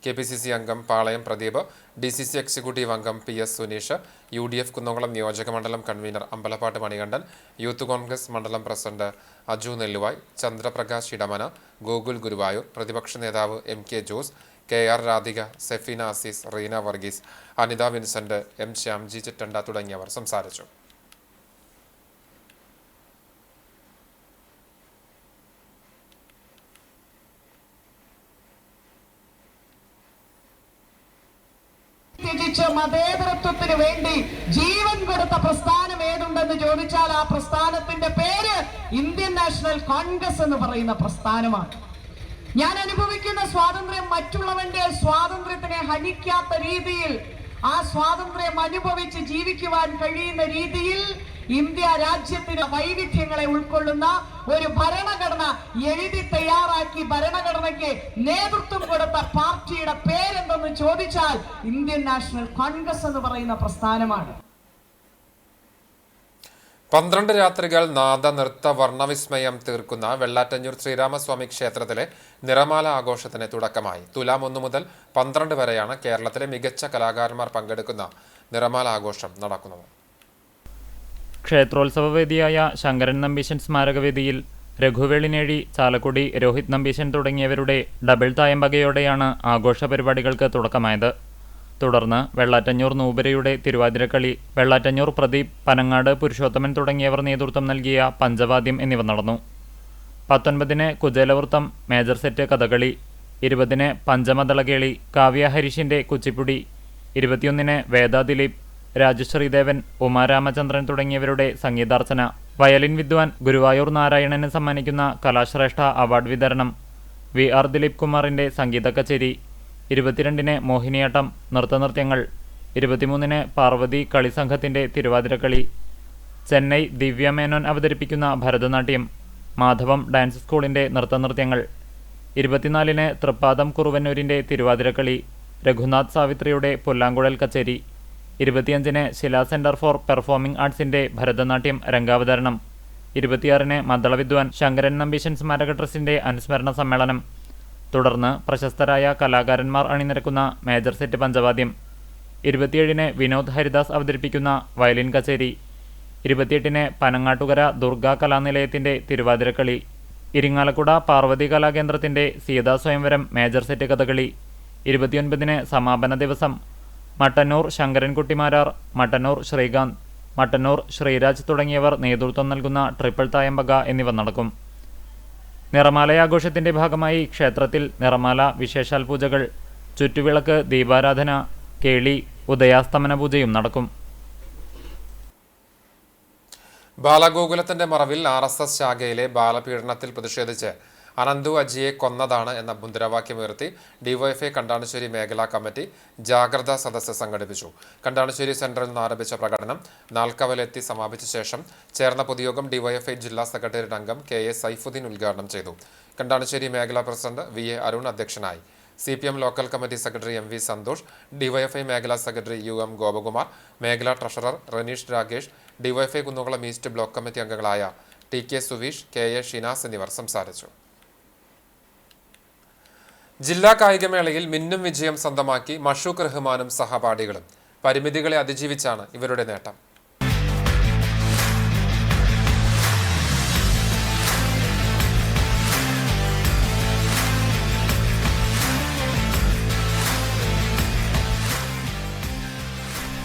KPCC അംഗം പാളയം പ്രദീപ്, DCC എക്സിക്യൂട്ടീവ് അംഗം PS സുനീഷ്, UDF കുന്നംകുളം നിയോജക മണ്ഡലം കൺവീനർ അമ്പലപ്പാട്ട് മണികണ്ഠൻ, യൂത്ത് കോൺഗ്രസ് മണ്ഡലം പ്രസിഡന്റ് അജു നെല്ലുവായ്, ചന്ദ്രപ്രകാശ് ഇടമന, ഗോകുൽ ഗുരുവായൂർ, പ്രതിപക്ഷ നേതാവ് MK Jose, KR Radhika, Safeena Azeez, Reena Varghese, Anitha Vincent, M Shyamji Chittanda തുടങ്ങിയവർ സംസാരിച്ചു. മതേതരത്വത്തിന് വേണ്ടി ജീവൻ കൊടുത്ത പ്രസ്ഥാനം ഏതുണ്ടെന്ന് ചോദിച്ചാൽ ആ പ്രസ്ഥാനത്തിന്റെ പേര് ഇന്ത്യൻ നാഷണൽ കോൺഗ്രസ് എന്ന് പറയുന്ന പ്രസ്ഥാനമാണ്. ഞാൻ അനുഭവിക്കുന്ന സ്വാതന്ത്ര്യം മറ്റുള്ളവന്റെ സ്വാതന്ത്ര്യത്തിനെ ഹനിക്കാത്ത രീതിയിൽ, ആ സ്വാതന്ത്ര്യം അനുഭവിച്ച് ജീവിക്കുവാൻ കഴിയുന്ന രീതിയിൽ ഇന്ത്യ രാജ്യത്തിന് വൈവിധ്യങ്ങളെ ഉൾക്കൊള്ളുന്ന ഒരു ഭരണഘടന എഴുതി തയ്യാറാക്കി ഭരണഘടനയ്ക്ക് നേതൃത്വം കൊടുത്ത പാർട്ടിയുടെ പേരെന്തെന്ന് ചോദിച്ചാൽ ഇന്ത്യൻ നാഷണൽ കോൺഗ്രസ് എന്ന് പറയുന്ന പ്രസ്ഥാനമാണ്. 12 രാത്രികൾ നാദ നൃത്ത വർണ്ണവിസ്മയം തീർക്കുന്ന വെള്ളാറ്റഞ്ഞൂർ ശ്രീരാമസ്വാമി ക്ഷേത്രത്തിലെ നിറമാല ആഘോഷത്തിന് തുടക്കമായി. തുലാം 1 മുതൽ 12 വരെയാണ് കേരളത്തിലെ മികച്ച കലാകാരന്മാർ പങ്കെടുക്കുന്ന നിറമാല ആഘോഷം നടക്കുന്നത്. ക്ഷേത്രോത്സവ വേദിയായ ശങ്കരൻ നമ്പീശൻ സ്മാരകവേദിയിൽ രഘുവേളിനേഴി, ചാലക്കുടി, രോഹിത് നമ്പീശൻ തുടങ്ങിയവരുടെ ഡബിൾ തായമ്പകയോടെയാണ് ആഘോഷ പരിപാടികൾക്ക് തുടക്കമായത്. തുടർന്ന് വെള്ളാറ്റഞ്ഞൂർ നൂബരയുടെ തിരുവാതിരക്കളി, വെള്ളാറ്റഞ്ഞൂർ പ്രദീപ്, പനങ്ങാട് പുരുഷോത്തമൻ തുടങ്ങിയവർ നേതൃത്വം നൽകിയ പഞ്ചവാദ്യം എന്നിവ നടന്നു. 19-ന് കുചേലവൃത്തം മേജർ സെറ്റ് കഥകളി, 20-ന് പഞ്ചമദളകേളി, കാവ്യ ഹരീഷിൻ്റെ കുച്ചിപ്പുടി, 21-ന് വേദ ദിലീപ്, രാജശ്രീദേവൻ, ഉമാരാമചന്ദ്രൻ തുടങ്ങിയവരുടെ സംഗീതാർച്ചന, വയലിൻ വിദ്വാൻ ഗുരുവായൂർ നാരായണന് സമ്മാനിക്കുന്ന കലാശ്രേഷ്ഠ അവാർഡ് വിതരണം, VR ദിലീപ് കുമാറിൻ്റെ സംഗീത കച്ചേരി, 22-ന് മോഹിനിയാട്ടം, നൃത്തനൃത്യങ്ങൾ, 23-ന് പാർവതി കളിസംഘത്തിൻ്റെ തിരുവാതിരക്കളി, ചെന്നൈ ദിവ്യ മേനോൻ അവതരിപ്പിക്കുന്ന ഭരതനാട്യം, മാധവം ഡാൻസ് സ്കൂളിൻ്റെ നൃത്തനൃത്യങ്ങൾ, 24-ന് തൃപ്പാദം കുറുവന്നൂരിൻ്റെ തിരുവാതിരക്കളി, രഘുനാഥ് സാവിത്രിയുടെ പുല്ലാങ്കുഴൽ കച്ചേരി, 25-ന് ശിലാ സെൻറ്റർ ഫോർ പെർഫോമിംഗ് ആർട്സിൻ്റെ ഭരതനാട്യം രംഗാവതരണം, 26-ന് മദ്ദളവിദ്വാൻ ശങ്കരൻ നമ്പീശൻ സ്മാരക ട്രസ്റ്റിൻ്റെ അനുസ്മരണ സമ്മേളനം. തുടർന്ന് പ്രശസ്തരായ കലാകാരന്മാർ അണിനിരക്കുന്ന മേജർ സെറ്റ് പഞ്ചവാദ്യം, 27-ന് വിനോദ് ഹരിദാസ് അവതരിപ്പിക്കുന്ന വയലിൻ കച്ചേരി, 28-ന് പനങ്ങാട്ടുകര ദുർഗാ കലാനിലയത്തിൻ്റെ തിരുവാതിരക്കളി, ഇരിങ്ങാലക്കുട പാർവതി കലാകേന്ദ്രത്തിൻ്റെ സീതാ സ്വയംവരം മേജർ സെറ്റ് കഥകളി, 29-ന് സമാപന ദിവസം മട്ടന്നൂർ ശങ്കരൻകുട്ടിമാരാർ, മട്ടന്നൂർ ശ്രീകാന്ത്, മട്ടന്നൂർ ശ്രീരാജ് തുടങ്ങിയവർ നേതൃത്വം നൽകുന്ന ട്രിപ്പിൾ തായമ്പക എന്നിവ നടക്കും. നിറമാലയാഘോഷത്തിൻ്റെ ഭാഗമായി ക്ഷേത്രത്തിൽ നിറമാല വിശേഷാൽ പൂജകൾ, ചുറ്റുവിളക്ക്, ദീപാരാധന, കേളി, ഉദയാസ്തമന പൂജയും നടക്കും. ബാലഗോകുലത്തിന്റെ മറവിൽ RSS ശാഖയിലെ ബാലപീഡനത്തിൽ പ്രതിഷേധിച്ച് അനന്തു അജിയെ കൊന്നതാണ് എന്ന മുദ്രാവാക്യമുയർത്തി ഡിവൈഎഫ്ഐ കണ്ടാണശ്ശേരി മേഖലാ കമ്മിറ്റി ജാഗ്രതാ സദസ്സ് സംഘടിപ്പിച്ചു. കണ്ടാണശ്ശേരി സെന്ററിൽ നിന്ന് ആരംഭിച്ച പ്രകടനം നാൽക്കവലെത്തി സമാപിച്ച ശേഷം ചേർന്ന പൊതുയോഗം ഡിവൈഎഫ്ഐ ജില്ലാ സെക്രട്ടേറിയറ്റ് അംഗം KA സൈഫുദ്ദീൻ ഉദ്ഘാടനം ചെയ്തു. കണ്ടാണശ്ശേരി മേഖലാ പ്രസിഡന്റ് VA അരുൺ അധ്യക്ഷനായി. CPM local committee secretary MV Santhosh, DYFI മേഖലാ സെക്രട്ടറി UM ഗോപകുമാർ, മേഖലാ treasurer Raneesh Ragesh, DYFI Kunnamkulam east block committee അംഗങ്ങളായ TK സുവീഷ്, KA ഷിനാസ് എന്നിവർ സംസാരിച്ചു. ജില്ലാ കായികമേളയിൽ മിന്നും വിജയം സ്വന്തമാക്കി മഷൂഖ് റഹ്മാനും സഹപാഠികളും. പരിമിതികളെ അതിജീവിച്ചാണ് ഇവരുടെ നേട്ടം.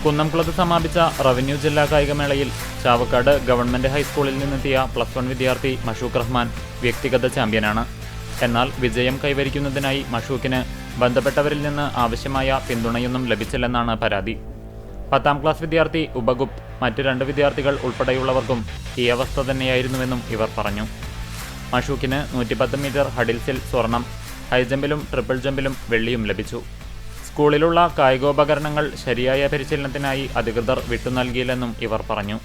കുന്നംകുളത്ത് സമാപിച്ച റവന്യൂ ജില്ലാ കായികമേളയിൽ ചാവക്കാട് ഗവൺമെൻറ് ഹൈസ്കൂളിൽ നിന്നെത്തിയ +1 വിദ്യാർത്ഥി മഷൂഖ് റഹ്മാൻ വ്യക്തിഗത ചാമ്പ്യനാണ്. എന്നാൽ വിജയം കൈവരിക്കുന്നതിനായി മഷൂഖിന് ബന്ധപ്പെട്ടവരിൽ നിന്ന് ആവശ്യമായ പിന്തുണയൊന്നും ലഭിച്ചില്ലെന്നാണ് പരാതി. 10ാം ക്ലാസ് വിദ്യാർത്ഥി ഉപഗുപ്ത്, മറ്റ് 2 വിദ്യാർത്ഥികൾ ഉൾപ്പെടെയുള്ളവർക്കും ഈ അവസ്ഥ തന്നെയായിരുന്നുവെന്നും ഇവർ പറഞ്ഞു. മഷൂഖിന് 110 മീറ്റർ ഹഡിൽസിൽ സ്വർണം, ഹൈജമ്പിലും ട്രിപ്പിൾ ജമ്പിലും വെള്ളിയും ലഭിച്ചു. സ്കൂളിലുള്ള കായികോപകരണങ്ങൾ ശരിയായ പരിശീലനത്തിനായി അധികൃതർ വിട്ടു നൽകിയില്ലെന്നും ഇവർ പറഞ്ഞു.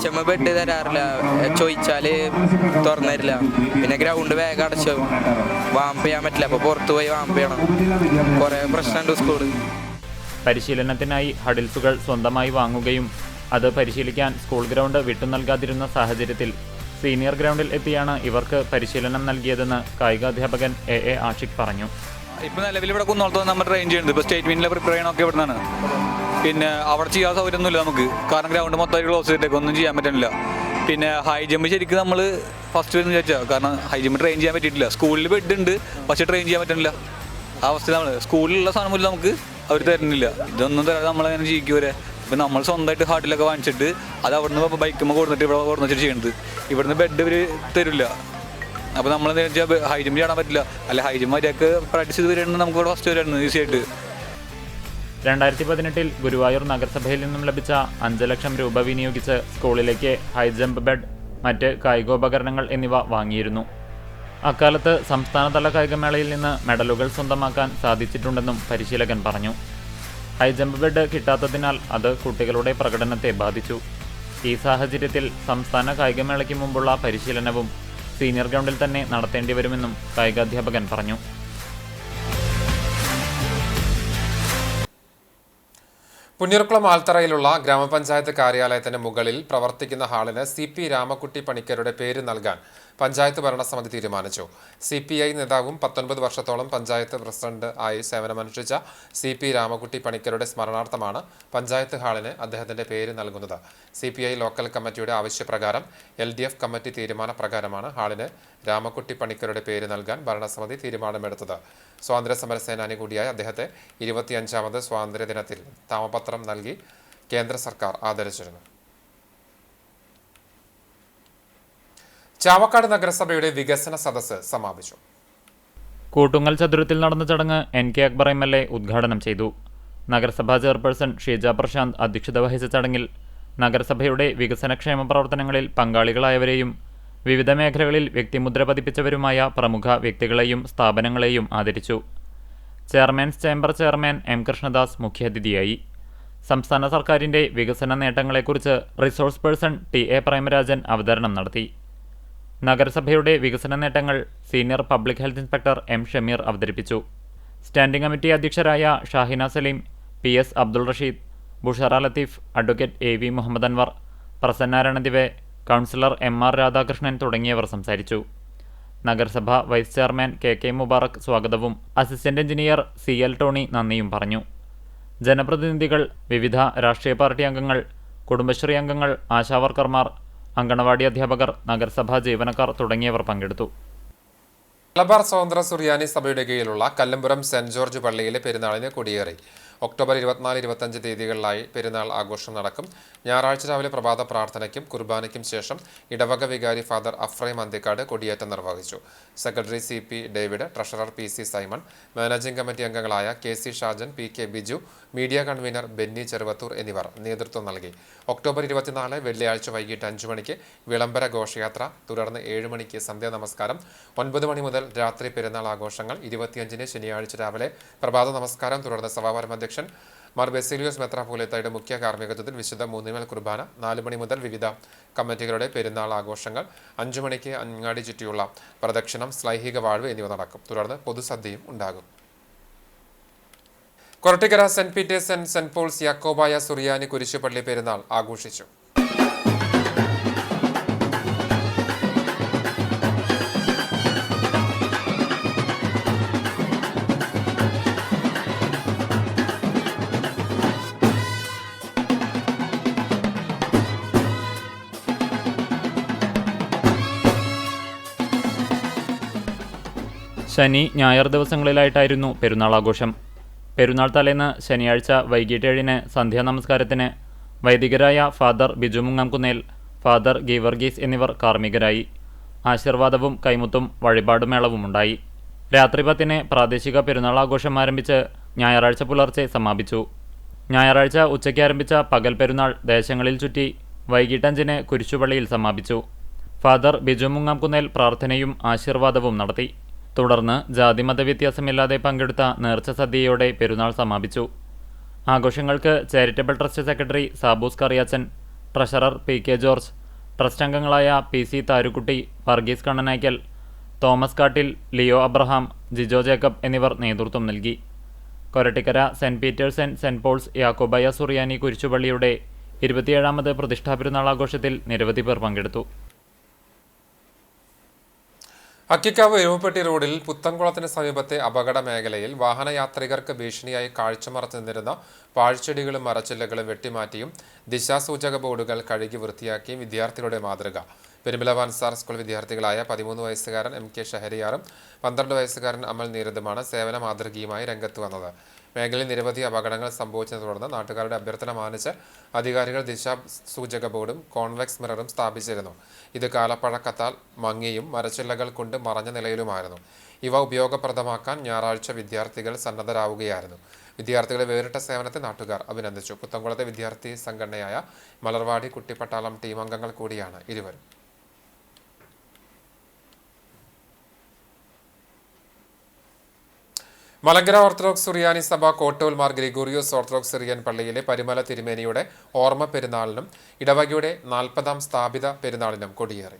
HM ബെഡ് തരാറില്ല, ചോദിച്ചാൽ തുറന്നില്ല. പിന്നെ ഗ്രൗണ്ട് വേഗം അടച്ചു, വാമ്പ് ചെയ്യാൻ പറ്റില്ല. അപ്പോൾ പുറത്തു പോയി വാമ്പ് ചെയ്യണം. കുറേ പ്രശ്നമുണ്ട് സ്കൂളിൽ. പരിശീലനത്തിനായി ഹഡിൽസുകൾ സ്വന്തമായി വാങ്ങുകയും അത് പരിശീലിക്കാൻ സ്കൂൾ ഗ്രൗണ്ട് വിട്ടു നൽകാതിരുന്ന സാഹചര്യത്തിൽ സീനിയർ ഗ്രൗണ്ടിൽ എത്തിയാണ് ഇവർക്ക് പരിശീലനം നൽകിയതെന്ന് കായികാധ്യാപകൻ AA ആഷിഖ് പറഞ്ഞു. ഇപ്പോൾ നിലവിൽ ഇവിടെ കുന്നോളത്ത് നമ്മൾ ട്രെയിൻ ചെയ്യുന്നത്. ഇപ്പോൾ സ്റ്റേറ്റ് മീറ്റിലെ പ്രിപ്പയർ ചെയ്യണമൊക്കെ ഇവിടെ നിന്നാണ്. പിന്നെ അവിടെ ചെയ്യാൻ സൗകര്യമൊന്നുമില്ല നമുക്ക്, കാരണം ഗ്രൗണ്ട് മൊത്തമായിട്ട് ക്ലോസ് ചെയ്തിട്ടേക്ക് ഒന്നും ചെയ്യാൻ പറ്റുന്നില്ല. പിന്നെ ഹൈ ജമ്പ് ശരിക്കും നമ്മൾ ഫസ്റ്റ് വരുന്ന വിചാരിച്ചാൽ, കാരണം ഹൈ ജമ്പ് ട്രെയിൻ ചെയ്യാൻ പറ്റിയിട്ടില്ല. സ്കൂളിൽ ബെഡ് ഉണ്ട്, പക്ഷേ ട്രെയിൻ ചെയ്യാൻ പറ്റുന്നില്ല. ആ അവസ്ഥ നമ്മൾ സ്കൂളിലുള്ള സാധനം പോലും നമുക്ക് അവർ തരുന്നില്ല. ഇതൊന്നും തരാതെ നമ്മളങ്ങനെ ജീവിക്കുവരെ. ഇപ്പം നമ്മൾ സ്വന്തമായിട്ട് ഹാർട്ടിലൊക്കെ വാങ്ങിച്ചിട്ട് അത് അവിടുന്ന് ബൈക്കുമ്പോൾ കൊടുത്തിട്ട് ഇവിടെ കൊടുന്നിട്ട് ചെയ്യുന്നത്. ഇവിടുന്ന് ബെഡ് ഇവർ തരില്ല. അപ്പോൾ നമ്മളെന്താ വെച്ചാൽ ഹൈ ജമ്പ് ചാടാൻ പറ്റില്ല. അല്ല ഹൈ ജമ്പ് മര്യാദക്ക് പ്രാക്ടീസ് ചെയ്ത് വരികയാണെങ്കിൽ നമുക്ക് ഇവിടെ ഫസ്റ്റ് വരായിരുന്നു ഈസി ആയിട്ട്. 2018 ഗുരുവായൂർ നഗരസഭയിൽ നിന്നും ലഭിച്ച 5 ലക്ഷം രൂപ വിനിയോഗിച്ച് സ്കൂളിലേക്ക് ഹൈജമ്പ് ബെഡ്, മറ്റ് കായികോപകരണങ്ങൾ എന്നിവ വാങ്ങിയിരുന്നു. അക്കാലത്ത് സംസ്ഥാനതല കായികമേളയിൽ നിന്ന് മെഡലുകൾ സ്വന്തമാക്കാൻ സാധിച്ചിട്ടുണ്ടെന്നും പരിശീലകൻ പറഞ്ഞു. ഹൈജമ്പ് ബെഡ് കിട്ടാത്തതിനാൽ അത് കുട്ടികളുടെ പ്രകടനത്തെ ബാധിച്ചു. ഈ സാഹചര്യത്തിൽ സംസ്ഥാന കായികമേളയ്ക്ക് മുമ്പുള്ള പരിശീലനവും സീനിയർ ഗ്രൗണ്ടിൽ തന്നെ നടത്തേണ്ടി വരുമെന്നും കായികാധ്യാപകൻ പറഞ്ഞു. പുന്നൂർക്കുളം ആൽത്തറയിലുള്ള ഗ്രാമപഞ്ചായത്ത് കാര്യാലയത്തിന് മുകളിൽ പ്രവർത്തിക്കുന്ന ഹാളിന് CP രാമക്കുട്ടി പണിക്കരുടെ പേര് നൽകാൻ പഞ്ചായത്ത് ഭരണസമിതി തീരുമാനിച്ചു. CPI നേതാവും 19 വർഷത്തോളം പഞ്ചായത്ത് പ്രസിഡന്റ് ആയി സേവനമനുഷ്ഠിച്ച CP രാമക്കുട്ടി പണിക്കരുടെ സ്മരണാർത്ഥമാണ് പഞ്ചായത്ത് ഹാളിന് അദ്ദേഹത്തിന്റെ പേര് നൽകുന്നത്. CPI ലോക്കൽ കമ്മിറ്റിയുടെ ആവശ്യപ്രകാരം LDF കമ്മിറ്റി തീരുമാനപ്രകാരമാണ് ഹാളിന് രാമക്കുട്ടി പണിക്കരുടെ പേര് നൽകാൻ ഭരണസമിതി തീരുമാനമെടുത്തത്. സ്വാതന്ത്ര്യ സമര സേനാനി കൂടിയായ അദ്ദേഹത്തെ 25ാമത് സ്വാതന്ത്ര്യദിനത്തിൽ നാമപത്രം നൽകി കേന്ദ്ര സർക്കാർ ആദരിച്ചിരുന്നു. ചാവക്കാട് നഗരസഭയുടെ വികസന സദസ്സ് സമാപിച്ചു. കൂട്ടുങ്ങൽ ചതുരത്തിൽ നടന്ന ചടങ്ങ് NK അക്ബർ MLA ഉദ്ഘാടനം ചെയ്തു. നഗരസഭാ ചെയർപേഴ്സൺ ഷീജ പ്രശാന്ത് അധ്യക്ഷത വഹിച്ച ചടങ്ങിൽ നഗരസഭയുടെ വികസനക്ഷേമ പ്രവർത്തനങ്ങളിൽ പങ്കാളികളായവരെയും വിവിധ മേഖലകളിൽ വ്യക്തിമുദ്ര പതിപ്പിച്ചവരുമായ പ്രമുഖ വ്യക്തികളെയും സ്ഥാപനങ്ങളെയും ആദരിച്ചു. Chairman's chamber chairman M Krishnadas മുഖ്യാതിഥിയായി. സംസ്ഥാന സർക്കാരിൻ്റെ വികസന നേട്ടങ്ങളെക്കുറിച്ച് റിസോഴ്സ് പേഴ്സൺ TA പ്രേമരാജൻ അവതരണം നടത്തി. നഗരസഭയുടെ വികസന നേട്ടങ്ങൾ senior public health inspector M Shameer അവതരിപ്പിച്ചു. സ്റ്റാൻഡിംഗ് കമ്മിറ്റി അധ്യക്ഷരായ Shahina Saleem, PS Abdul Rasheed, Bushara Latheef, advocate AV Muhammad Anwar, Prasanna Dive, councillor MR Radhakrishnan തുടങ്ങിയവർ സംസാരിച്ചു. നഗരസഭ വൈസ് ചെയർമാൻ KK മുബാറക് സ്വാഗതവും അസിസ്റ്റന്റ് എഞ്ചിനീയർ CL ടോണി നന്ദിയും പറഞ്ഞു. ജനപ്രതിനിധികൾ, വിവിധ രാഷ്ട്രീയ പാർട്ടി അംഗങ്ങൾ, കുടുംബശ്രീ അംഗങ്ങൾ, ആശാവർക്കർമാർ, അങ്കണവാടി അധ്യാപകർ, നഗരസഭാ ജീവനക്കാർ തുടങ്ങിയവർ പങ്കെടുത്തു. മലബാർ സ്വതന്ത്ര സുറിയാനി സഭയുടെ കീഴിലുള്ള കല്ലമ്പുരം സെന്റ് ജോർജ് പള്ളിയിലെ പെരുന്നാളിന് കൊടിയേറി. ഒക്ടോബർ 24-25 തീയതികളിലായി പെരുന്നാൾ ആഘോഷം നടക്കും. ഞായറാഴ്ച രാവിലെ പ്രഭാത പ്രാർത്ഥനയ്ക്കും കുർബാനയ്ക്കും ശേഷം ഇടവക വികാരി ഫാദർ അഫ്രൈം അന്തിക്കാട് കൊടിയേറ്റം നിർവഹിച്ചു. Secretary CP David, treasurer PC Simon, managing committee അംഗങ്ങളായ KC Shajan, PK Biju, media convener Benny Cheruvathur എന്നിവർ നേതൃത്വം നൽകി. ഒക്ടോബർ 24 വെള്ളിയാഴ്ച വൈകിട്ട് 5 മണിക്ക് വിളംബര ഘോഷയാത്ര, തുടർന്ന് 7 മണിക്ക് സന്ധ്യാ നമസ്കാരം, 9 മണി മുതൽ രാത്രി പെരുന്നാൾ ആഘോഷങ്ങൾ, 25-ന് ശനിയാഴ്ച രാവിലെ പ്രഭാത നമസ്കാരം, തുടർന്ന് സഭാപരം അധ്യക്ഷൻ മാർ ബെസിലിയോസ് മെത്രാപ്പോലീത്തായുടെ മുഖ്യ കാർമ്മികത്വത്തിൽ വിശുദ്ധ മൂന്നിമേൽ കുർബാന, 4 മണി മുതൽ വിവിധ കമ്മിറ്റികളുടെ പെരുന്നാൾ ആഘോഷങ്ങൾ, 5 മണിക്ക് അങ്ങാടി ചുറ്റിയുള്ള പ്രദക്ഷിണം, ശ്ലൈഹിക വാഴ്വ് എന്നിവ നടക്കും. തുടർന്ന് പൊതുസദ്യയും ഉണ്ടാകും. Korattikkara Saint Peter's and Saint Paul's യാക്കോബായ സുറിയാനി കുരിശുപള്ളി പെരുന്നാൾ ആഘോഷിച്ചു. ശനി, ഞായർ ദിവസങ്ങളിലായിട്ടായിരുന്നു പെരുന്നാൾ ആഘോഷം. പെരുന്നാൾ തലേന്ന് ശനിയാഴ്ച വൈകിട്ട് 7-ന് സന്ധ്യാ നമസ്കാരത്തിന് വൈദികരായ ഫാദർ ബിജു മുങ്ങാംകുന്നേൽ, ഫാദർ ഗീവർഗീസ് എന്നിവർ കാർമ്മികരായി. ആശീർവാദവും കൈമുത്തും വഴിപാടുമേളവുമുണ്ടായി. രാത്രി 10-ന് പ്രാദേശിക പെരുന്നാൾ ആഘോഷം ആരംഭിച്ച് ഞായറാഴ്ച പുലർച്ചെ സമാപിച്ചു. ഞായറാഴ്ച ഉച്ചയ്ക്ക് ആരംഭിച്ച പകൽ പെരുന്നാൾ ദേശങ്ങളിൽ ചുറ്റി വൈകിട്ട് 5-ന് കുരിശുപള്ളിയിൽ സമാപിച്ചു. ഫാദർ ബിജു മുങ്ങാംകുന്നേൽ പ്രാർത്ഥനയും ആശീർവാദവും നടത്തി. തുടർന്ന് ജാതിമത വ്യത്യാസമില്ലാതെ പങ്കെടുത്ത നേർച്ച സദ്യയോടെ പെരുന്നാൾ സമാപിച്ചു. ആഘോഷങ്ങൾക്ക് charitable trust secretary Saboos Kariyachan, treasurer PK George, trust അംഗങ്ങളായ PC Tharukutty, Varghese Kannanaikal, Thomas Kattil, Leo Abraham, Jijo Jacob എന്നിവർ നേതൃത്വം നൽകി. Korattikkara Saint Peter's and Saint Paul's യാക്കോബായ സുറിയാനി കുരിശുപള്ളിയുടെ 27ാമത് പ്രതിഷ്ഠാ പെരുന്നാൾ ആഘോഷത്തിൽ നിരവധി പേർ പങ്കെടുത്തു. അക്കിക്കാവ് എരുമപ്പെട്ടി റോഡിൽ പുത്തൻകുളത്തിന് സമീപത്തെ അപകട മേഖലയിൽ വാഹനയാത്രികർക്ക് ഭീഷണിയായി കാഴ്ചമറച്ചു നിന്നിരുന്ന പാഴ്ചെടികളും മരച്ചില്ലകളും വെട്ടിമാറ്റിയും ദിശാസൂചക ബോർഡുകൾ കഴുകി വൃത്തിയാക്കിയും വിദ്യാർത്ഥികളുടെ മാതൃക. പെരുമ്പല വാൻസാർ സ്കൂൾ വിദ്യാർത്ഥികളായ 13 വയസ്സുകാരൻ MK ഷഹരിയാറും 12 വയസ്സുകാരൻ അമൽ നീരദുമാണ് സേവന മാതൃകയുമായി രംഗത്ത് വന്നത്. മേഖലയിൽ നിരവധി അപകടങ്ങൾ സംഭവിച്ചതിനെ തുടർന്ന് നാട്ടുകാരുടെ അഭ്യർത്ഥന മാനിച്ച് അധികാരികൾ ദിശാസൂചക ബോർഡും കോൺവെക്സ് മിററും സ്ഥാപിച്ചിരുന്നു. ഇത് കാലപ്പഴക്കത്താൽ മങ്ങിയും മരച്ചില്ലകൾ കൊണ്ട് മറഞ്ഞ നിലയിലുമായിരുന്നു. ഇവ ഉപയോഗപ്രദമാക്കാൻ ഞായറാഴ്ച വിദ്യാർത്ഥികൾ സന്നദ്ധരാവുകയായിരുന്നു. വിദ്യാർത്ഥികളെ വേറിട്ട സേവനത്തെ നാട്ടുകാർ അഭിനന്ദിച്ചു. പുത്തൻകുളത്തെ വിദ്യാർത്ഥി സംഘടനയായ മലർവാടി കുട്ടിപ്പട്ടാളം ടീം അംഗങ്ങൾ കൂടിയാണ് ഇരുവരും. മലങ്കര ഓർത്തഡോക്സ് സുറിയാനി സഭ കോട്ടൂൽ മാർ ഗ്രിഗോറിയോസ് ഓർത്തഡോക്സ് സിറിയൻ പള്ളിയിലെ പരിമല തിരുമേനിയുടെ ഓർമ്മ പെരുന്നാളിനും ഇടവകയുടെ 40ാം സ്ഥാപിത പെരുന്നാളിനും കൊടിയേറി.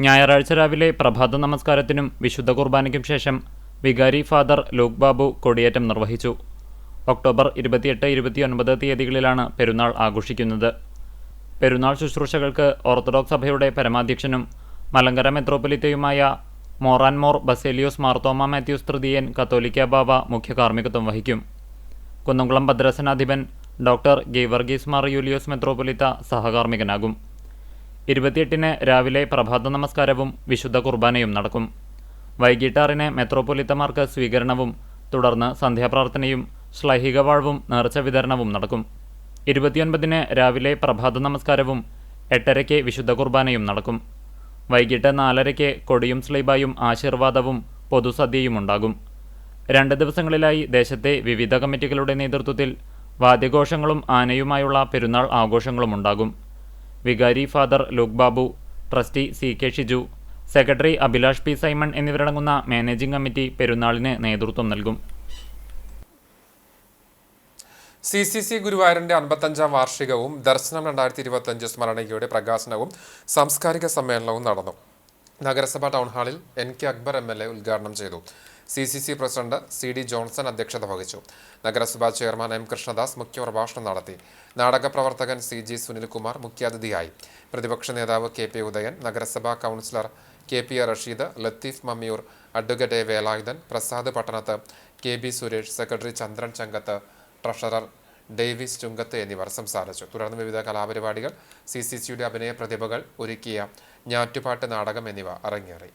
ഞായറാഴ്ച രാവിലെ പ്രഭാത നമസ്കാരത്തിനും വിശുദ്ധ കുർബാനയ്ക്കും ശേഷം വികാരി ഫാദർ ലൂക്ക് ബാബു കൊടിയേറ്റം നിർവഹിച്ചു. ഒക്ടോബർ 28-29 തീയതികളിലാണ് പെരുന്നാൾ ആഘോഷിക്കുന്നത്. പെരുന്നാൾ ശുശ്രൂഷകൾക്ക് ഓർത്തഡോക്സ് സഭയുടെ പരമാധ്യക്ഷനും മലങ്കര മെത്രോപ്പൊലിത്തയുമായ മോറാൻമോർ ബസേലിയോസ് മാർത്തോമ മാത്യൂസ് തൃതീയൻ കത്തോലിക്ക ബാവ മുഖ്യ കാർമ്മികത്വം വഹിക്കും. കുന്നംകുളം ഭദ്രാസനാധിപൻ ഡോക്ടർ ഗീവർഗീസ് മാർ യൂലിയോസ് മെത്രോപ്പൊലിത്ത സഹകാർമ്മികനാകും. 28-ന് രാവിലെ പ്രഭാത നമസ്കാരവും വിശുദ്ധ കുർബാനയും നടക്കും. വൈകിട്ട് 6-ന് മെത്രോപ്പൊലിത്തമാർക്ക് സ്വീകരണവും തുടർന്ന് സന്ധ്യാപ്രാർത്ഥനയും ശ്ലൈഹിക വാഴ്വും നേർച്ച വിതരണവും നടക്കും. 29-ന് രാവിലെ പ്രഭാത നമസ്കാരവും 8:30-ക്ക് വിശുദ്ധ കുർബാനയും നടക്കും. വൈകിട്ട് 4:30-ക്ക് കൊടിയും സ്ലീബായും ആശീർവാദവും പൊതുസദ്യയും ഉണ്ടാകും. 2 ദിവസങ്ങളിലായി ദേശത്തെ വിവിധ കമ്മിറ്റികളുടെ നേതൃത്വത്തിൽ വാദ്യഘോഷങ്ങളും ആനയുമായുള്ള പെരുന്നാൾ ആഘോഷങ്ങളും ഉണ്ടാകും. വികാരി father Luke Babu, trustee CK Shiju, secretary Abhilash P Simon എന്നിവരടങ്ങുന്ന മാനേജിംഗ് കമ്മിറ്റി പെരുന്നാളിന് നേതൃത്വം നൽകും. CCC ഗുരുവായൂരിന്റെ 55-ാം വാർഷികവും ദർശനം 2025 സ്മരണയ്ക്കയുടെ പ്രകാശനവും സാംസ്കാരിക സമ്മേളനവും നടന്നു. നഗരസഭ ടൗൺ ഹാളിൽ NK അക്ബർ MLA ഉദ്ഘാടനം ചെയ്തു. CCC പ്രസിഡന്റ് CD ജോൺസൺ അധ്യക്ഷത വഹിച്ചു. നഗരസഭാ ചെയർമാൻ M കൃഷ്ണദാസ് മുഖ്യപ്രഭാഷണം നടത്തി. നാടക പ്രവർത്തകൻ CG സുനിൽകുമാർ മുഖ്യാതിഥിയായി. പ്രതിപക്ഷ നേതാവ് KP ഉദയൻ, നഗരസഭാ councillor KP Rasheed, Latheef Mammiyur, advocate A Velayudhan, Prasad Pattanath, KB Suresh, secretary Chandran Chankath, treasurer Davis Chunkath എന്നിവർ സംസാരിച്ചു. തുടർന്ന് വിവിധ കലാപരിപാടികൾ, CCCയുടെ അഭിനയ പ്രതിഭകൾ ഒരുക്കിയ ഞാറ്റുപാട്ട് നാടകം എന്നിവ അരങ്ങേറി.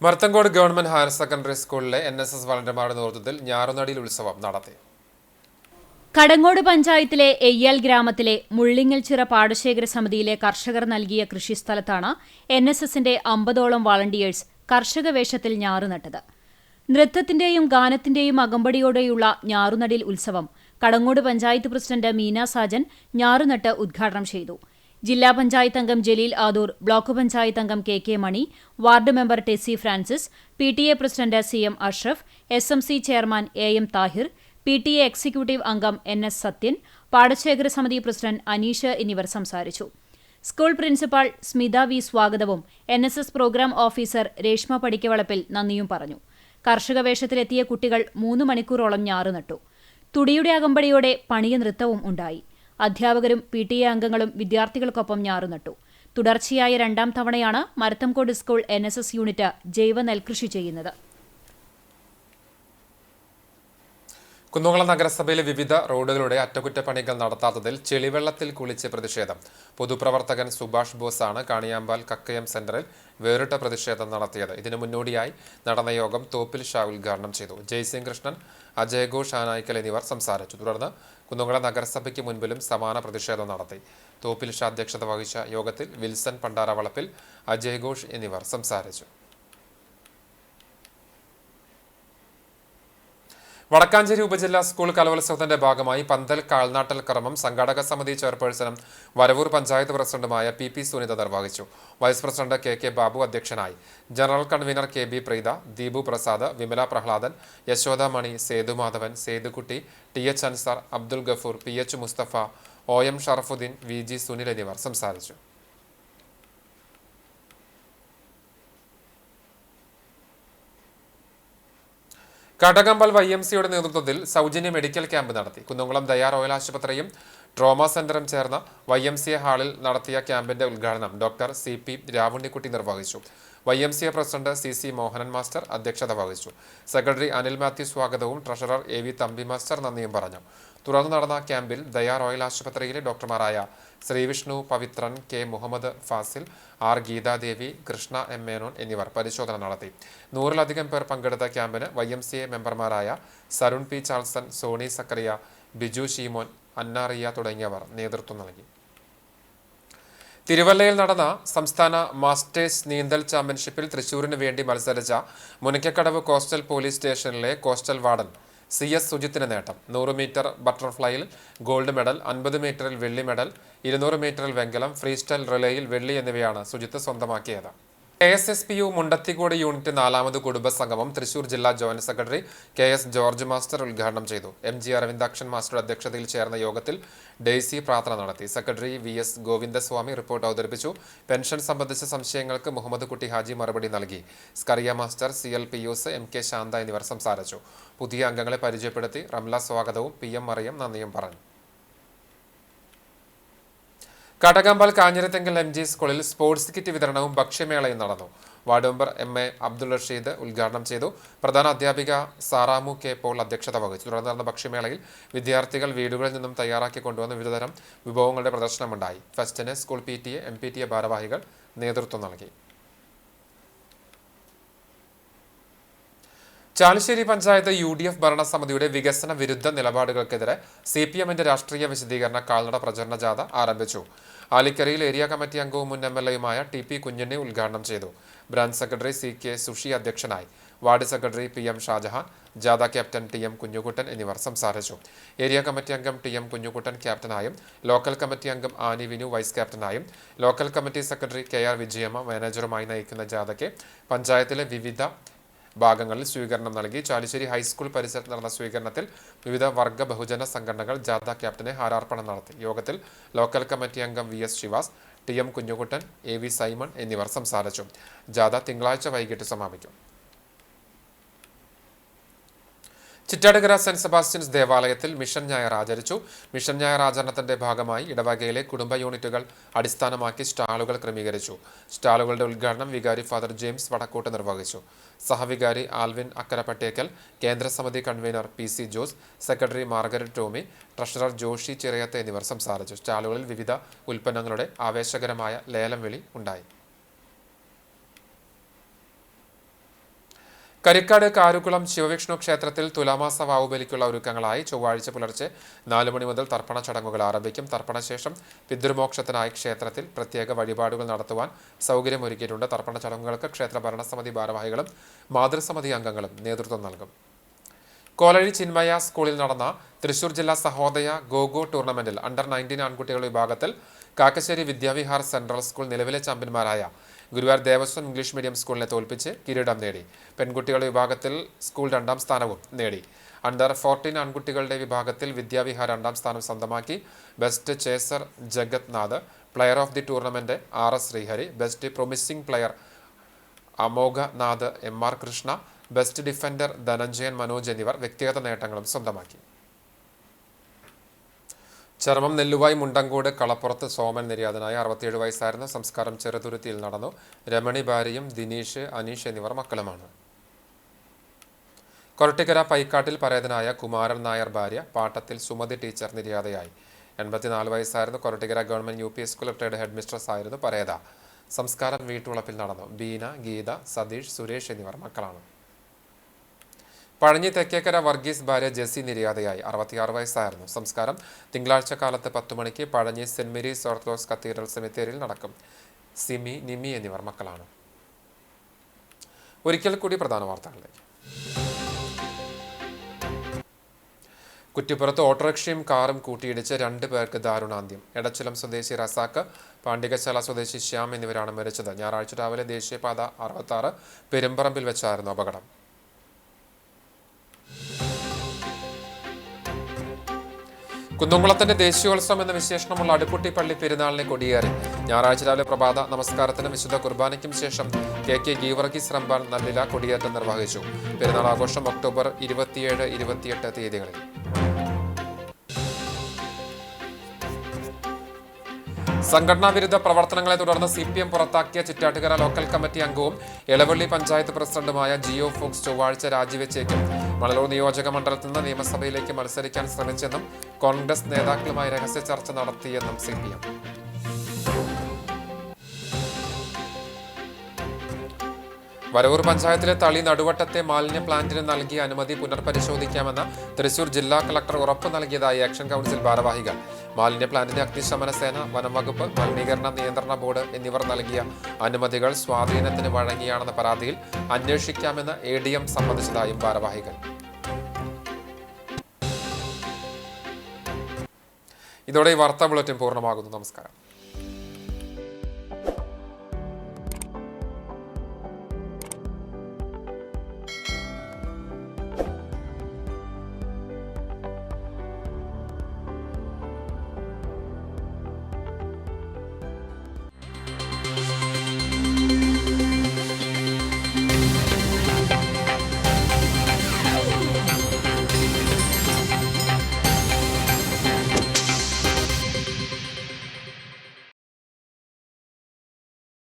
മർത്തങ്കോട് ഗവൺമെന്റ് ഹയർ സെക്കൻഡറി സ്കൂളിലെ NSS വളണ്ടിയർമാരുടെ നേതൃത്വത്തിൽ ഞാറുനടിയിൽ ഉത്സവം നടത്തി. കടങ്ങോട് പഞ്ചായത്തിലെ എയ്യാൽ ഗ്രാമത്തിലെ മുള്ളിങ്ങൽച്ചിറ പാടശേഖര സമിതിയിലെ കർഷകർ നൽകിയ കൃഷിസ്ഥലത്താണ് NSSന്റെ 50ഓളം വളണ്ടിയേഴ്സ് കർഷക വേഷത്തിൽ ഞാറുനട്ടത്. നൃത്തത്തിന്റെയും ഗാനത്തിന്റെയും അകമ്പടിയോടെയുള്ള ഞാറുനടിൽ ഉത്സവം കടങ്ങോട് പഞ്ചായത്ത് പ്രസിഡന്റ് മീന സാജൻ ഞാറുനട്ട് ഉദ്ഘാടനം ചെയ്തു. ജില്ലാ പഞ്ചായത്ത് അംഗം ജലീൽ ആദൂർ, ബ്ലോക്ക് പഞ്ചായത്ത് അംഗം KK Mani, ward member Tessy Francis, PTA president CM Ashraf, SMC chairman AM Tahir, PTA executive അംഗം NS സത്യൻ, പാടശേഖര സമിതി പ്രസിഡന്റ് അനീഷ് എന്നിവർ സംസാരിച്ചു. സ്കൂൾ പ്രിൻസിപ്പാൾ സ്മിത V സ്വാഗതവും NSS programme officer Reshma Padikkavalappil നന്ദിയും പറഞ്ഞു. കർഷക വേഷത്തിലെത്തിയ കുട്ടികൾ 3 മണിക്കൂറോളം ഞാറുനട്ടു. തുടിയുടെ അകമ്പടിയോടെ പണിയ നൃത്തവും ഉണ്ടായി. അധ്യാപകരും PTA അംഗങ്ങളും വിദ്യാർത്ഥികൾക്കൊപ്പം ഞാറുനട്ടു. തുടർച്ചയായ 2ാം തവണയാണ് മരത്തംകോട് സ്കൂൾ NSS യൂണിറ്റ് ജൈവ നെൽകൃഷി ചെയ്യുന്നത്. കുന്നംകുളം നഗരസഭയിലെ വിവിധ റോഡുകളുടെ അറ്റകുറ്റപ്പണികൾ നടത്താത്തതിൽ ചെളിവെള്ളത്തിൽ കുളിച്ച് പ്രതിഷേധം. പൊതുപ്രവർത്തകൻ സുഭാഷ് ബോസാണ് കാണിയാമ്പാൽ കക്കയം സെന്ററിൽ വേറിട്ട പ്രതിഷേധം നടത്തിയത്. ഇതിനു മുന്നോടിയായി നടന്ന യോഗം തോപ്പിൽ ഷാ ഉദ്ഘാടനം ചെയ്തു. ജയ്സിംഗ് കൃഷ്ണൻ, അജയ് ഘോഷ് ആനായിക്കൽ എന്നിവർ സംസാരിച്ചു. തുടർന്ന് കുന്നംകുളം നഗരസഭയ്ക്ക് മുൻപിലും സമാന പ്രതിഷേധം നടത്തി. തോപ്പിൽ ഷാ അധ്യക്ഷത വഹിച്ച യോഗത്തിൽ വിൽസൺ പണ്ടാരവളപ്പിൽ, അജയ് ഘോഷ് എന്നിവർ സംസാരിച്ചു. വടക്കാഞ്ചേരി ഉപജില്ലാ സ്കൂൾ കലോത്സവത്തിന്റെ ഭാഗമായി പന്തൽ കാൽനാട്ടൽ കർമ്മം സംഘാടക സമിതി ചെയർപേഴ്സണും വരവൂർ പഞ്ചായത്ത് പ്രസിഡന്റുമായ PP സുനിത നിർവഹിച്ചു. വൈസ് പ്രസിഡന്റ് KK ബാബു അധ്യക്ഷനായി. General convener KB Preetha, Deepu Prasad, Vimala Prahladan, Yashodamani, Sethumadhavan, Sethukutty, TH Ansar, Abdul Gafoor, PH Mustafa, OM Sharafuddin, VG Sunil എന്നിവർ സംസാരിച്ചു. കടകമ്പൽ YMCയുടെ നേതൃത്വത്തിൽ സൗജന്യ മെഡിക്കൽ ക്യാമ്പ് നടത്തി. കുന്നംകുളം ദയാ റോയൽ ആശുപത്രിയും ട്രോമ സെന്ററും ചേർന്ന YMCA ഹാളിൽ നടത്തിയ ക്യാമ്പിന്റെ ഉദ്ഘാടനം ഡോക്ടർ CP രാവുണ്ണിക്കുട്ടി നിർവഹിച്ചു. YMCA president CC Mohanan master അധ്യക്ഷത വഹിച്ചു. സെക്രട്ടറി അനിൽ മാത്യു സ്വാഗതവും ട്രഷറർ AV തമ്പി മാസ്റ്റർ നന്ദിയും പറഞ്ഞു. തുടർന്ന് നടന്ന ക്യാമ്പിൽ ദയാ റോയൽ ആശുപത്രിയിലെ ഡോക്ടർമാരായ Sreevishnu Pavithran, K Muhammad Fazil, R Geetha Devi, Krishna M Menon എന്നിവർ പരിശോധന നടത്തി. 100-ലധികം പേർ പങ്കെടുത്ത ക്യാമ്പിന് YMCA മെമ്പർമാരായ സരുൺ P ചാൾസൺ, സോണി സക്കറിയ, ബിജു ഷീമോൻ, അന്നാറിയ തുടങ്ങിയവർ നേതൃത്വം നൽകി. തിരുവല്ലയിൽ നടന്ന സംസ്ഥാന മാസ്റ്റേഴ്സ് നീന്തൽ ചാമ്പ്യൻഷിപ്പിൽ തൃശൂരിന് വേണ്ടി മത്സരിച്ച മുനയ്ക്കക്കടവ് കോസ്റ്റൽ പോലീസ് സ്റ്റേഷനിലെ കോസ്റ്റൽ വാർഡൻ CS സുജിത്തിന് നേട്ടം. 100 മീറ്റർ ബട്ടർഫ്ലൈയിൽ ഗോൾഡ് മെഡൽ, 50 മീറ്ററിൽ വെള്ളി മെഡൽ, 200 മീറ്ററിൽ വെങ്കലം, ഫ്രീ സ്റ്റൈൽ റിലേയിൽ വെള്ളി എന്നിവയാണ് സുജിത്ത് സ്വന്തമാക്കിയത്. KSSPU മുണ്ടത്തിക്കോട് യൂണിറ്റ് 4ാമത് കുടുംബസംഗമം തൃശൂർ ജില്ലാ joint secretary KS George master ഉദ്ഘാടനം ചെയ്തു. MG അരവിന്ദാക്ഷൻ മാസ്റ്ററുടെ അധ്യക്ഷതയിൽ ചേർന്ന യോഗത്തിൽ ഡെയ്സി പ്രാർത്ഥന നടത്തി. സെക്രട്ടറി VS ഗോവിന്ദസ്വാമി റിപ്പോർട്ട് അവതരിപ്പിച്ചു. പെൻഷൻ സംബന്ധിച്ച സംശയങ്ങൾക്ക് മുഹമ്മദ് കുട്ടി ഹാജി മറുപടി നൽകി. Skaria master, CL Pius, MK Shantha എന്നിവർ സംസാരിച്ചു. പുതിയ അംഗങ്ങളെ പരിചയപ്പെടുത്തി റംല സ്വാഗതവും PM മറിയം നന്ദിയും പറഞ്ഞു. കടകമ്പൽ കാഞ്ഞിരത്തെങ്കൽ MG സ്കൂളിൽ സ്പോർട്സ് കിറ്റ് വിതരണവും ഭക്ഷ്യമേളയും നടന്നു. Ward member MA Abdul Rasheed ഉദ്ഘാടനം ചെയ്തു. പ്രധാന അധ്യാപിക സാറാമു K പോൾ അധ്യക്ഷത വഹിച്ചു. തുടർന്ന് നടന്ന ഭക്ഷ്യമേളയിൽ വിദ്യാർത്ഥികൾ വീടുകളിൽ നിന്നും തയ്യാറാക്കി കൊണ്ടുവന്ന വിവിധതരം വിഭവങ്ങളുടെ പ്രദർശനമുണ്ടായി. ഫെസ്റ്റിന് സ്കൂൾ PTA, MPTA ഭാരവാഹികൾ നേതൃത്വം നൽകി. ചാലിശ്ശേരി പഞ്ചായത്ത് UDF ഭരണസമിതിയുടെ വികസന വിരുദ്ധ നിലപാടുകൾക്കെതിരെ CPMന്റെ രാഷ്ട്രീയ വിശദീകരണ കാൽനട പ്രചരണ ജാഥ ആരംഭിച്ചു. ആലിക്കരയിൽ ഏരിയ കമ്മിറ്റി അംഗവും മുൻ MLAയുമായ TP കുഞ്ഞുണ്ണി ഉദ്ഘാടനം ചെയ്തു. ബ്രാഞ്ച് സെക്രട്ടറി CK സുഷി അധ്യക്ഷനായി. വാർഡ് സെക്രട്ടറി PM ഷാജഹാൻ, ജാഥ ക്യാപ്റ്റൻ TM കുഞ്ഞുകുട്ടൻ എന്നിവർ സംസാരിച്ചു. ഏരിയ കമ്മിറ്റി അംഗം TM കുഞ്ഞുകുട്ടൻ ക്യാപ്റ്റനായും ലോക്കൽ കമ്മിറ്റി അംഗം ആനി വിനു വൈസ് ക്യാപ്റ്റനായും local committee secretary KR Vijayamma മാനേജറുമായി നയിക്കുന്ന ജാഥയ്ക്ക് പഞ്ചായത്തിലെ വിവിധ ഭാഗങ്ങളിൽ സ്വീകരണം നൽകി. ചാലിശ്ശേരി ഹൈസ്കൂൾ പരിസരത്ത് നടന്ന സ്വീകരണത്തിൽ വിവിധ വർഗ ബഹുജന സംഘടനകൾ ജാഥ ക്യാപ്റ്റനെ ഹാരാർപ്പണം നടത്തി. യോഗത്തിൽ ലോക്കൽ കമ്മിറ്റി അംഗം VS ശിവാസ്, TM Kunjukuttan, AV Simon എന്നിവർ സംസാരിച്ചു. ജാഥ തിങ്കളാഴ്ച വൈകിട്ട് സമാപിക്കും. ചിറ്റാടുകര സെന്റ് സെബാസ്റ്റ്യൻസ് ദേവാലയത്തിൽ മിഷൻ ഞായർ ആചരിച്ചു. മിഷൻ ഞായർ ആചരണത്തിന്റെ ഭാഗമായി ഇടവകയിലെ കുടുംബ യൂണിറ്റുകൾ അടിസ്ഥാനമാക്കി സ്റ്റാളുകൾ ക്രമീകരിച്ചു. സ്റ്റാളുകളുടെ ഉദ്ഘാടനം വികാരി ഫാദർ ജെയിംസ് വടക്കോട്ട് നിർവഹിച്ചു. സഹവികാരി ആൽവിൻ അക്കരപ്പട്ടേക്കൽ, കേന്ദ്ര സമിതി convener PC Jose, secretary Margaret Tommy, treasurer Joshy Chirayath എന്നിവർ സംസാരിച്ചു. സ്റ്റാളുകളിൽ വിവിധ ഉൽപ്പന്നങ്ങളുടെ ആവേശകരമായ ലേലം വിളി ഉണ്ടായി. കരിക്കാട് കാരുകുളം ശിവവിഷ്ണു ക്ഷേത്രത്തിൽ തുലാമാസ വാവുബലിക്കുള്ള ഒരുക്കങ്ങളായി ചൊവ്വാഴ്ച പുലർച്ചെ 4 മണി മുതൽ തർപ്പണ ചടങ്ങുകൾ ആരംഭിക്കും. തർപ്പണശേഷം പിതൃമോക്ഷത്തിനായി ക്ഷേത്രത്തിൽ പ്രത്യേക വഴിപാടുകൾ നടത്തുവാൻ സൗകര്യമൊരുക്കിയിട്ടുണ്ട്. തർപ്പണ ചടങ്ങുകൾക്ക് ക്ഷേത്ര ഭരണസമിതി ഭാരവാഹികളും മാതൃസമിതി അംഗങ്ങളും നേതൃത്വം നൽകും. കോലഴി ചിന്മയ സ്കൂളിൽ നടന്ന തൃശൂർ ജില്ലാ സഹോദയ ഗോഗോ ടൂർണമെന്റിൽ അണ്ടർ-19 ആൺകുട്ടികളുടെ വിഭാഗത്തിൽ കാക്കശ്ശേരി വിദ്യാവിഹാർ സെൻട്രൽ സ്കൂൾ നിലവിലെ ചാമ്പ്യന്മാരായ ഗുരുവായൂർ ദേവസ്വം ഇംഗ്ലീഷ് മീഡിയം സ്കൂളിനെ തോൽപ്പിച്ച് കിരീടം നേടി. പെൺകുട്ടികളുടെ വിഭാഗത്തിൽ സ്കൂൾ 2ാം സ്ഥാനവും നേടി. അണ്ടർ-14 ആൺകുട്ടികളുടെ വിഭാഗത്തിൽ വിദ്യാവിഹാർ 2ാം സ്ഥാനം സ്വന്തമാക്കി. Best chaser Jagat Nath, player of the tournament RS Sreehari, best promising player Amogha Nath MR Krishna, best defender Dhananjayan Manoj എന്നിവർ വ്യക്തിഗത നേട്ടങ്ങളും സ്വന്തമാക്കി. ചർമ്മം നെല്ലുവായി മുണ്ടങ്കോട് കളപ്പുറത്ത് സോമൻ നിര്യാതനായ 67 വയസ്സായിരുന്ന സംസ്കാരം ചെറുതുരുത്തിയിൽ നടന്നു. രമണി ഭാര്യയും ദിനീഷ്, അനീഷ് എന്നിവർ മക്കളുമാണ്. കൊരട്ടിക്കര പൈക്കാട്ടിൽ പരേതനായ കുമാരൻ നായർ ഭാര്യ പാട്ടത്തിൽ സുമതി ടീച്ചർ നിര്യാതയായി. 84 വയസ്സായിരുന്നു. Korattikkara government UP school retired head mistress ആയിരുന്നു പരേത. സംസ്കാരം വീട്ടുവളപ്പിൽ നടന്നു. ബീന, ഗീത, സതീഷ്, സുരേഷ് എന്നിവർ മക്കളാണ്. പഴഞ്ഞി തെക്കേക്കര വർഗീസ് ഭാര്യ ജെസി നിര്യാതയായി. 66 വയസ്സായിരുന്നു. സംസ്കാരം തിങ്കളാഴ്ച കാലത്ത് 10 മണിക്ക് Pazhanji saint Mary's orthodox cathedral സെമിത്തേരിയിൽ നടക്കും. സിമി, നിമി എന്നിവർ മക്കളാണ്. ഒരിക്കൽ കൂടി പ്രധാന വാർത്തകളിലേക്ക്. കുറ്റിപ്പുറത്ത് ഓട്ടോറിക്ഷയും കാറും കൂട്ടിയിടിച്ച് 2 പേർക്ക് ദാരുണാന്ത്യം. എടച്ചിലം സ്വദേശി റസാക്ക്, പാണ്ഡികശാല സ്വദേശി ശ്യാം എന്നിവരാണ് മരിച്ചത്. ഞായറാഴ്ച രാവിലെ ദേശീയപാത 66 പെരുമ്പറമ്പിൽ വെച്ചായിരുന്നു അപകടം. കുന്നംകുളത്തിന്റെ ദേശീയോത്സവം എന്ന വിശേഷണമുള്ള അടുക്കുട്ടി പള്ളി പെരുന്നാളിനെ കൊടിയേറി. ഞായറാഴ്ച രാവിലെ പ്രഭാത നമസ്കാരത്തിനും വിശുദ്ധ കുർബാനയ്ക്കും ശേഷം KK ഗീവർഗീസ് റമ്പാൻ നല്ലില കൊടിയേറ്റം നിർവഹിച്ചു. പെരുന്നാൾ ആഘോഷം ഒക്ടോബർ 27, 28 തീയതികളിൽ. സംഘടനാ വിരുദ്ധ പ്രവർത്തനങ്ങളെ തുടർന്ന് CPM പുറത്താക്കിയ ചിറ്റാട്ടുകര ലോക്കൽ കമ്മിറ്റി അംഗവും എളവള്ളി പഞ്ചായത്ത് പ്രസിഡന്റുമായ ജിയോ ഫോക്സ് ചൊവ്വാഴ്ച രാജിവെച്ചേക്കും. മണലൂർ നിയോജക മണ്ഡലത്തിൽ നിന്ന് നിയമസഭയിലേക്ക് മത്സരിക്കാൻ ശ്രമിച്ചെന്നും കോൺഗ്രസ് നേതാക്കളുമായി രഹസ്യ ചർച്ച നടത്തിയെന്നും CPM. വരവൂർ പഞ്ചായത്തിലെ തളി നടുവട്ടത്തെ മാലിന്യ പ്ലാന്റിന് നൽകിയ അനുമതി പുനർപരിശോധിക്കാമെന്ന് തൃശൂർ ജില്ലാ കളക്ടർ ഉറപ്പു നൽകിയതായി ആക്ഷൻ കൗൺസിൽ ഭാരവാഹികൾ. മാലിന്യ പ്ലാന്റിന് അഗ്നിശമന സേന, വനംവകുപ്പ്, മലിനീകരണ നിയന്ത്രണ ബോർഡ് എന്നിവർ നൽകിയ അനുമതികൾ സ്വാധീനത്തിന് വഴങ്ങിയാണെന്ന പരാതിയിൽ അന്വേഷിക്കാമെന്ന് ADM സമ്മതിച്ചതായും ഭാരവാഹികൾ. ഇതോടെ ഈ വാർത്താ ബുള്ളറ്റിൻ പൂർണ്ണമാകുന്നു. നമസ്കാരം.